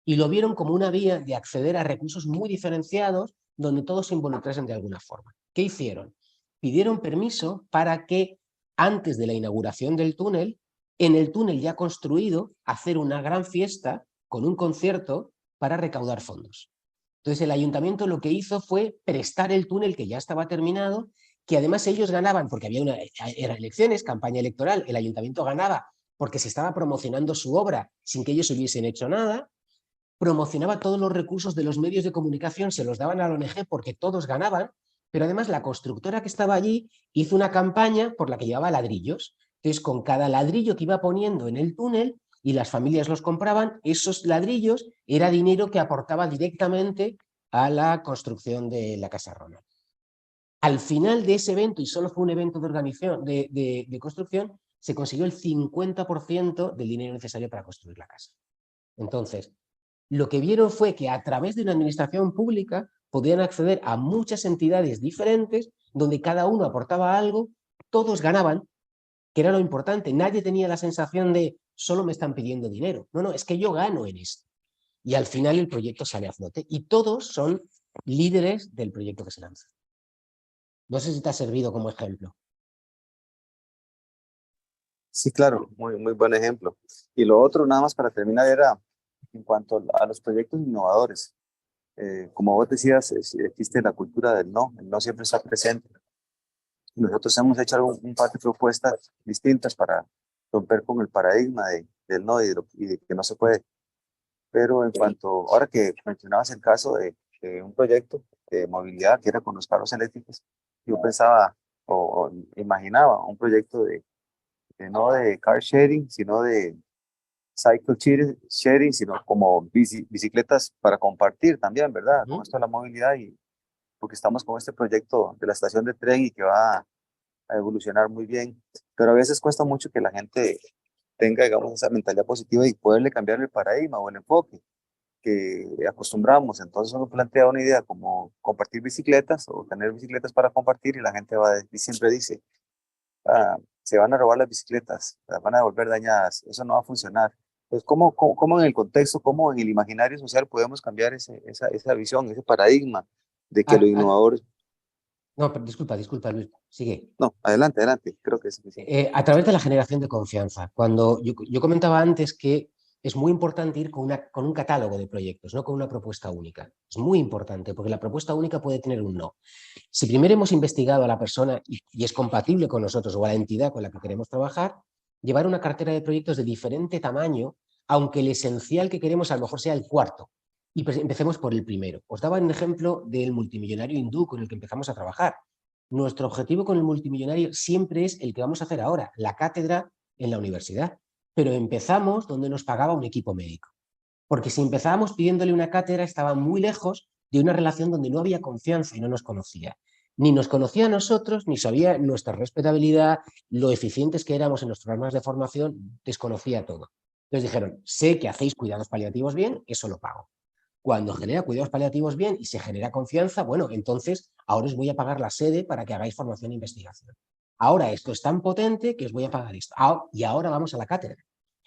Y lo vieron como una vía de acceder a recursos muy diferenciados donde todos se involucrasen de alguna forma. ¿Qué hicieron? Pidieron permiso para que antes de la inauguración del túnel, en el túnel ya construido, hacer una gran fiesta con un concierto para recaudar fondos. Entonces el ayuntamiento lo que hizo fue prestar el túnel que ya estaba terminado, que además ellos ganaban porque eran elecciones, campaña electoral, el ayuntamiento ganaba porque se estaba promocionando su obra sin que ellos hubiesen hecho nada, promocionaba todos los recursos de los medios de comunicación, se los daban a la ONG porque todos ganaban, pero además la constructora que estaba allí hizo una campaña por la que llevaba ladrillos. Entonces, con cada ladrillo que iba poniendo en el túnel y las familias los compraban, esos ladrillos era dinero que aportaba directamente a la construcción de la Casa Ronald. Al final de ese evento, y solo fue un evento de organización, de construcción, se consiguió el 50% del dinero necesario para construir la casa. Entonces, lo que vieron fue que a través de una administración pública podían acceder a muchas entidades diferentes, donde cada uno aportaba algo, todos ganaban, que era lo importante. Nadie tenía la sensación de solo me están pidiendo dinero. No, no, es que yo gano en esto. Y al final el proyecto sale a flote y todos son líderes del proyecto que se lanza. No sé si te ha servido como ejemplo. Sí, claro, muy buen ejemplo. Y lo otro, nada más para terminar, era en cuanto a los proyectos innovadores. Como vos decías, existe la cultura del no, el no siempre está presente. Nosotros hemos hecho un par de propuestas distintas para romper con el paradigma del no y de que no se puede. Pero en cuanto, ahora que mencionabas el caso de un proyecto de movilidad que era con los carros eléctricos, yo pensaba o imaginaba un proyecto no de car sharing, sino de sharing, sino como bicicletas para compartir también, ¿verdad? Con esto de la movilidad y porque estamos con este proyecto de la estación de tren y que va a evolucionar muy bien, pero a veces cuesta mucho que la gente tenga, digamos, esa mentalidad positiva y poderle cambiar el paradigma o el enfoque que acostumbramos. Entonces uno plantea una idea como compartir bicicletas o tener bicicletas para compartir y la gente y siempre dice, se van a robar las bicicletas, las van a devolver dañadas, eso no va a funcionar. Pues ¿cómo en el contexto, cómo en el imaginario social podemos cambiar esa visión, ese paradigma de que lo innovador... No, disculpa, Luis, sigue. No, adelante, creo que es suficiente. A través de la generación de confianza. Cuando yo comentaba antes que es muy importante ir con un catálogo de proyectos, no con una propuesta única. Es muy importante porque la propuesta única puede tener un no. Si primero hemos investigado a la persona y es compatible con nosotros o a la entidad con la que queremos trabajar, llevar una cartera de proyectos de diferente tamaño, aunque el esencial que queremos a lo mejor sea el cuarto. Y pues empecemos por el primero. Os daba un ejemplo del multimillonario hindú con el que empezamos a trabajar. Nuestro objetivo con el multimillonario siempre es el que vamos a hacer ahora, la cátedra en la universidad. Pero empezamos donde nos pagaba un equipo médico. Porque si empezábamos pidiéndole una cátedra, estaba muy lejos de una relación donde no había confianza y no nos conocía. Ni nos conocía a nosotros, ni sabía nuestra respetabilidad, lo eficientes que éramos en nuestros programas de formación, desconocía todo. Entonces dijeron, sé que hacéis cuidados paliativos bien, eso lo pago. Cuando genera cuidados paliativos bien y se genera confianza, bueno, entonces ahora os voy a pagar la sede para que hagáis formación e investigación. Ahora esto es tan potente que os voy a pagar esto. Y ahora vamos a la cátedra.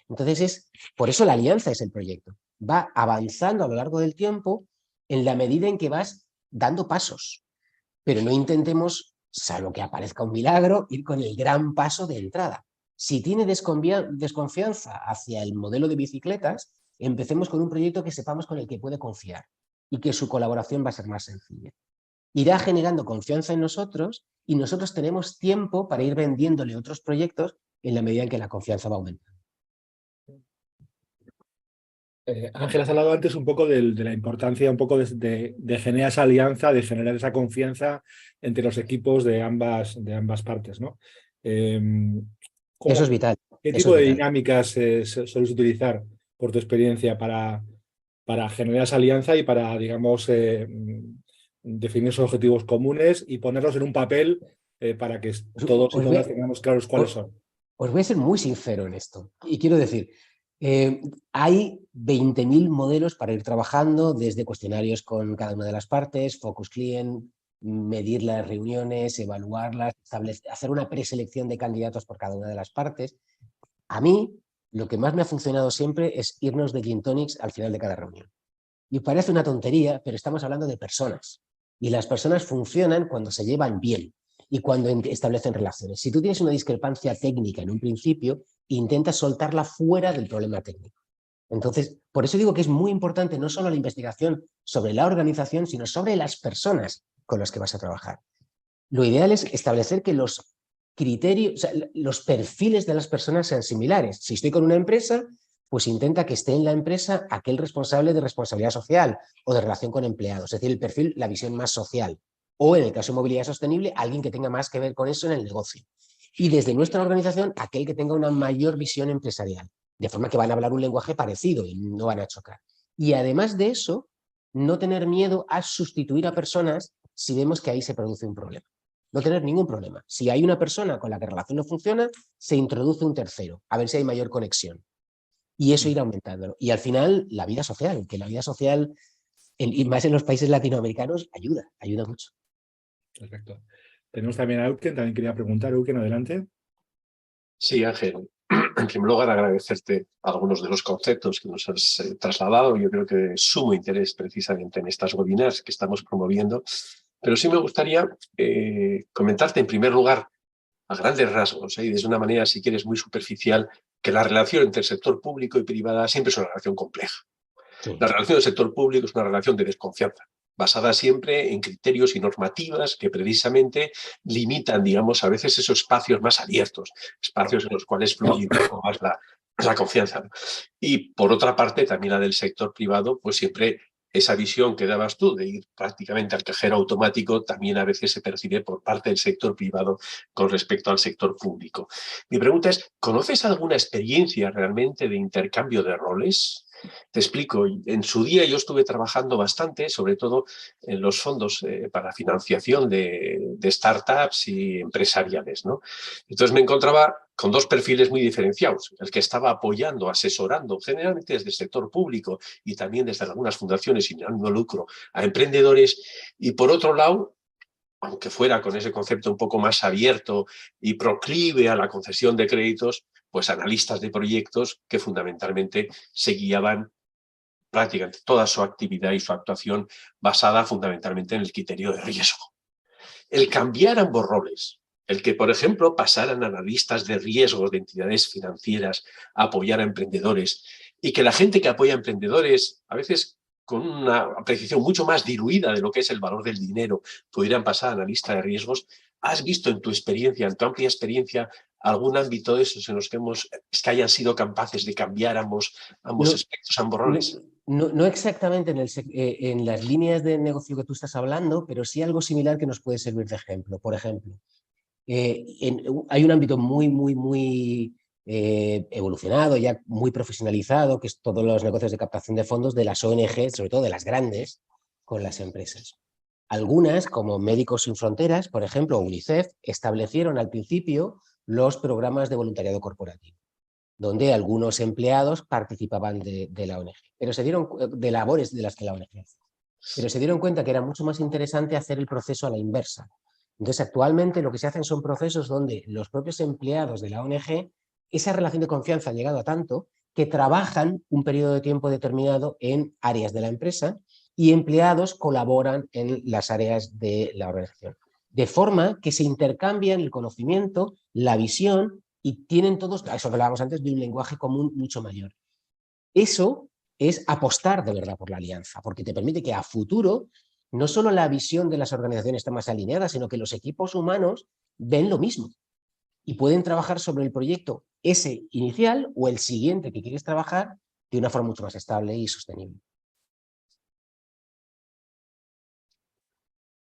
Entonces, por eso la alianza es el proyecto. Va avanzando a lo largo del tiempo en la medida en que vas dando pasos. Pero no intentemos, salvo que aparezca un milagro, ir con el gran paso de entrada. Si tiene desconfianza hacia el modelo de bicicletas, empecemos con un proyecto que sepamos con el que puede confiar y que su colaboración va a ser más sencilla. Irá generando confianza en nosotros y nosotros tenemos tiempo para ir vendiéndole otros proyectos en la medida en que la confianza va aumentando. Ángel, has hablado antes un poco de la importancia un poco de generar esa alianza, de generar esa confianza entre los equipos de ambas partes, ¿no? Eso es vital. ¿Qué tipo de dinámicas sueles utilizar por tu experiencia para generar esa alianza y para, digamos, definir esos objetivos comunes y ponerlos en un papel para que todos y todas tengamos claros cuáles son? Os voy a ser muy sincero en esto. Y quiero decir, hay 20.000 modelos para ir trabajando, desde cuestionarios con cada una de las partes, focus client, medir las reuniones, evaluarlas, hacer una preselección de candidatos por cada una de las partes. A mí, lo que más me ha funcionado siempre es irnos de gin tonics al final de cada reunión. Y parece una tontería, pero estamos hablando de personas. Y las personas funcionan cuando se llevan bien y cuando establecen relaciones. Si tú tienes una discrepancia técnica en un principio, intenta soltarla fuera del problema técnico. Entonces, por eso digo que es muy importante no solo la investigación sobre la organización, sino sobre las personas con las que vas a trabajar. Lo ideal es establecer que los criterios, o sea, los perfiles de las personas sean similares. Si estoy con una empresa, pues intenta que esté en la empresa aquel responsable de responsabilidad social o de relación con empleados, es decir, el perfil, la visión más social. O en el caso de movilidad sostenible, alguien que tenga más que ver con eso en el negocio. Y desde nuestra organización, aquel que tenga una mayor visión empresarial, de forma que van a hablar un lenguaje parecido y no van a chocar. Y además de eso, no tener miedo a sustituir a personas si vemos que ahí se produce un problema. No tener ningún problema. Si hay una persona con la que la relación no funciona, se introduce un tercero, a ver si hay mayor conexión. Y eso irá aumentándolo. Y al final, la vida social, que la vida social, y más en los países latinoamericanos, ayuda mucho. Perfecto. Tenemos también a Euken, también quería preguntar, Euken, adelante. Sí, Ángel. En primer lugar, agradecerte algunos de los conceptos que nos has trasladado. Yo creo que de sumo interés precisamente en estas webinars que estamos promoviendo. Pero sí me gustaría comentarte en primer lugar, a grandes rasgos, y desde una manera, si quieres, muy superficial, que la relación entre el sector público y privada siempre es una relación compleja. Sí. La relación del sector público es una relación de desconfianza. basada siempre en criterios y normativas que precisamente limitan, digamos, a veces esos espacios más abiertos, espacios en los cuales fluye un poco más la confianza. Y por otra parte, también la del sector privado, pues siempre esa visión que dabas tú de ir prácticamente al cajero automático también a veces se percibe por parte del sector privado con respecto al sector público. Mi pregunta es, ¿conoces alguna experiencia realmente de intercambio de roles? Te explico, en su día yo estuve trabajando bastante, sobre todo en los fondos para financiación de startups y empresariales, ¿no? Entonces me encontraba con dos perfiles muy diferenciados, el que estaba apoyando, asesorando, generalmente desde el sector público y también desde algunas fundaciones sin ánimo de lucro, a emprendedores, y por otro lado, aunque fuera con ese concepto un poco más abierto y proclive a la concesión de créditos, pues analistas de proyectos que fundamentalmente se guiaban prácticamente toda su actividad y su actuación basada fundamentalmente en el criterio de riesgo. El cambiar ambos roles, el que, por ejemplo, pasaran analistas de riesgos de entidades financieras a apoyar a emprendedores y que la gente que apoya a emprendedores, a veces con una apreciación mucho más diluida de lo que es el valor del dinero, pudieran pasar a analista de riesgos. ¿Has visto en tu experiencia, en tu amplia experiencia, algún ámbito de esos en los que hayan sido capaces de cambiar ambos No, aspectos, ambos roles? no exactamente en las líneas de negocio que tú estás hablando, pero sí algo similar que nos puede servir de ejemplo. Por ejemplo, hay un ámbito muy evolucionado, ya muy profesionalizado, que es todos los negocios de captación de fondos de las ONG, sobre todo de las grandes, con las empresas. Algunas, como Médicos Sin Fronteras, por ejemplo, o UNICEF, establecieron al principio los programas de voluntariado corporativo, donde algunos empleados participaban de la ONG, pero se dieron de labores de las que la ONG hace. Pero se dieron cuenta que era mucho más interesante hacer el proceso a la inversa. Entonces, actualmente lo que se hacen son procesos donde los propios empleados de la ONG, esa relación de confianza ha llegado a tanto que trabajan un periodo de tiempo determinado en áreas de la empresa y empleados colaboran en las áreas de la organización. De forma que se intercambian el conocimiento, la visión y tienen todos, eso que hablábamos antes, de un lenguaje común mucho mayor. Eso es apostar de verdad por la alianza, porque te permite que a futuro no solo la visión de las organizaciones está más alineada, sino que los equipos humanos ven lo mismo y pueden trabajar sobre el proyecto ese inicial o el siguiente que quieres trabajar de una forma mucho más estable y sostenible.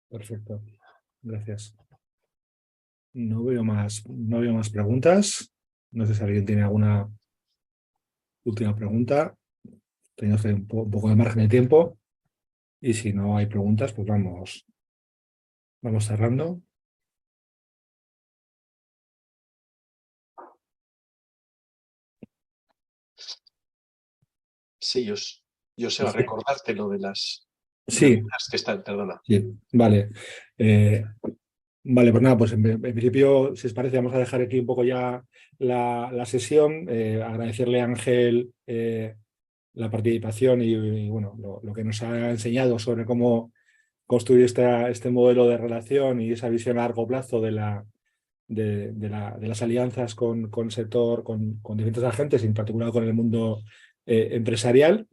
Perfecto, gracias. No veo más preguntas. No sé si alguien tiene alguna última pregunta. Tenemos un poco de margen de tiempo. Y si no hay preguntas, pues vamos cerrando. Sí, yo sé, a recordarte lo de las Sí, que están, perdona. sí, vale. Vale, pues nada, pues en principio, si os parece, vamos a dejar aquí un poco ya la sesión. Agradecerle a Ángel la participación y bueno, lo que nos ha enseñado sobre cómo construir este modelo de relación y esa visión a largo plazo de las alianzas con el sector, con diferentes agentes, en particular con el mundo empresarial.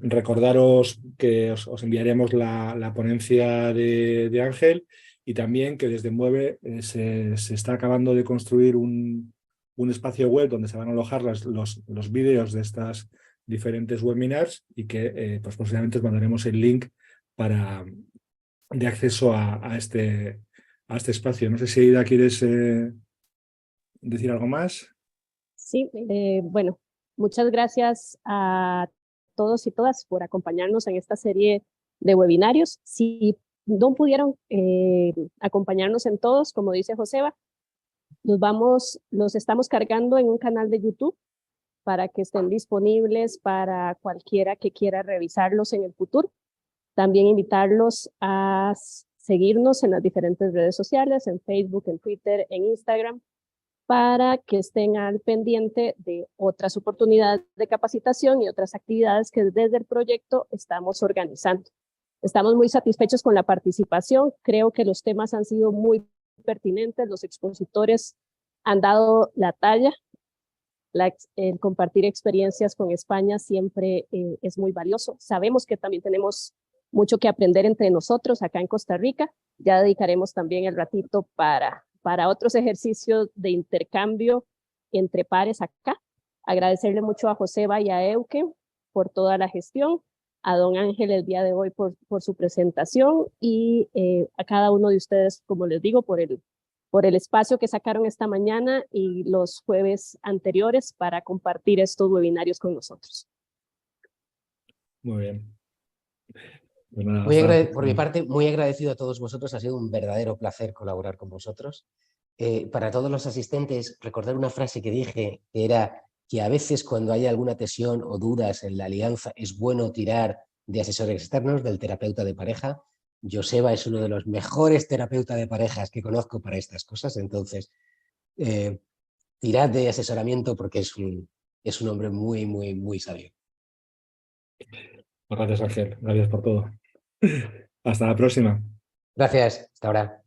Recordaros que os enviaremos la ponencia de Ángel y también que desde Mueve se está acabando de construir un espacio web donde se van a alojar los vídeos de estas diferentes webinars y que pues posiblemente os mandaremos el link de acceso a este espacio. No sé si Ida quieres decir algo más. Sí, bueno, muchas gracias a todos y todas por acompañarnos en esta serie de webinarios. Si no pudieron acompañarnos en todos, como dice Joseba, los estamos cargando en un canal de YouTube para que estén disponibles para cualquiera que quiera revisarlos en el futuro. También invitarlos a seguirnos en las diferentes redes sociales, en Facebook, en Twitter, en Instagram, para que estén al pendiente de otras oportunidades de capacitación y otras actividades que desde el proyecto estamos organizando. Estamos muy satisfechos con la participación. Creo que los temas han sido muy pertinentes. Los expositores han dado la talla. El compartir experiencias con España siempre es muy valioso. Sabemos que también tenemos mucho que aprender entre nosotros acá en Costa Rica. Ya dedicaremos también el ratito para otros ejercicios de intercambio entre pares acá. Agradecerle mucho a Joseba y a Euke por toda la gestión, a don Ángel el día de hoy por su presentación y a cada uno de ustedes, como les digo, por el espacio que sacaron esta mañana y los jueves anteriores para compartir estos webinarios con nosotros. Muy bien. Pues nada, Por mi parte, muy agradecido a todos vosotros. Ha sido un verdadero placer colaborar con vosotros. Para todos los asistentes, recordar una frase que dije, que era que a veces cuando hay alguna tensión o dudas en la alianza es bueno tirar de asesores externos, del terapeuta de pareja. Joseba es uno de los mejores terapeutas de parejas que conozco para estas cosas, entonces tirad de asesoramiento porque es un hombre muy, muy, muy sabio. Gracias, Ángel. Gracias por todo. Hasta la próxima. Gracias. Hasta ahora.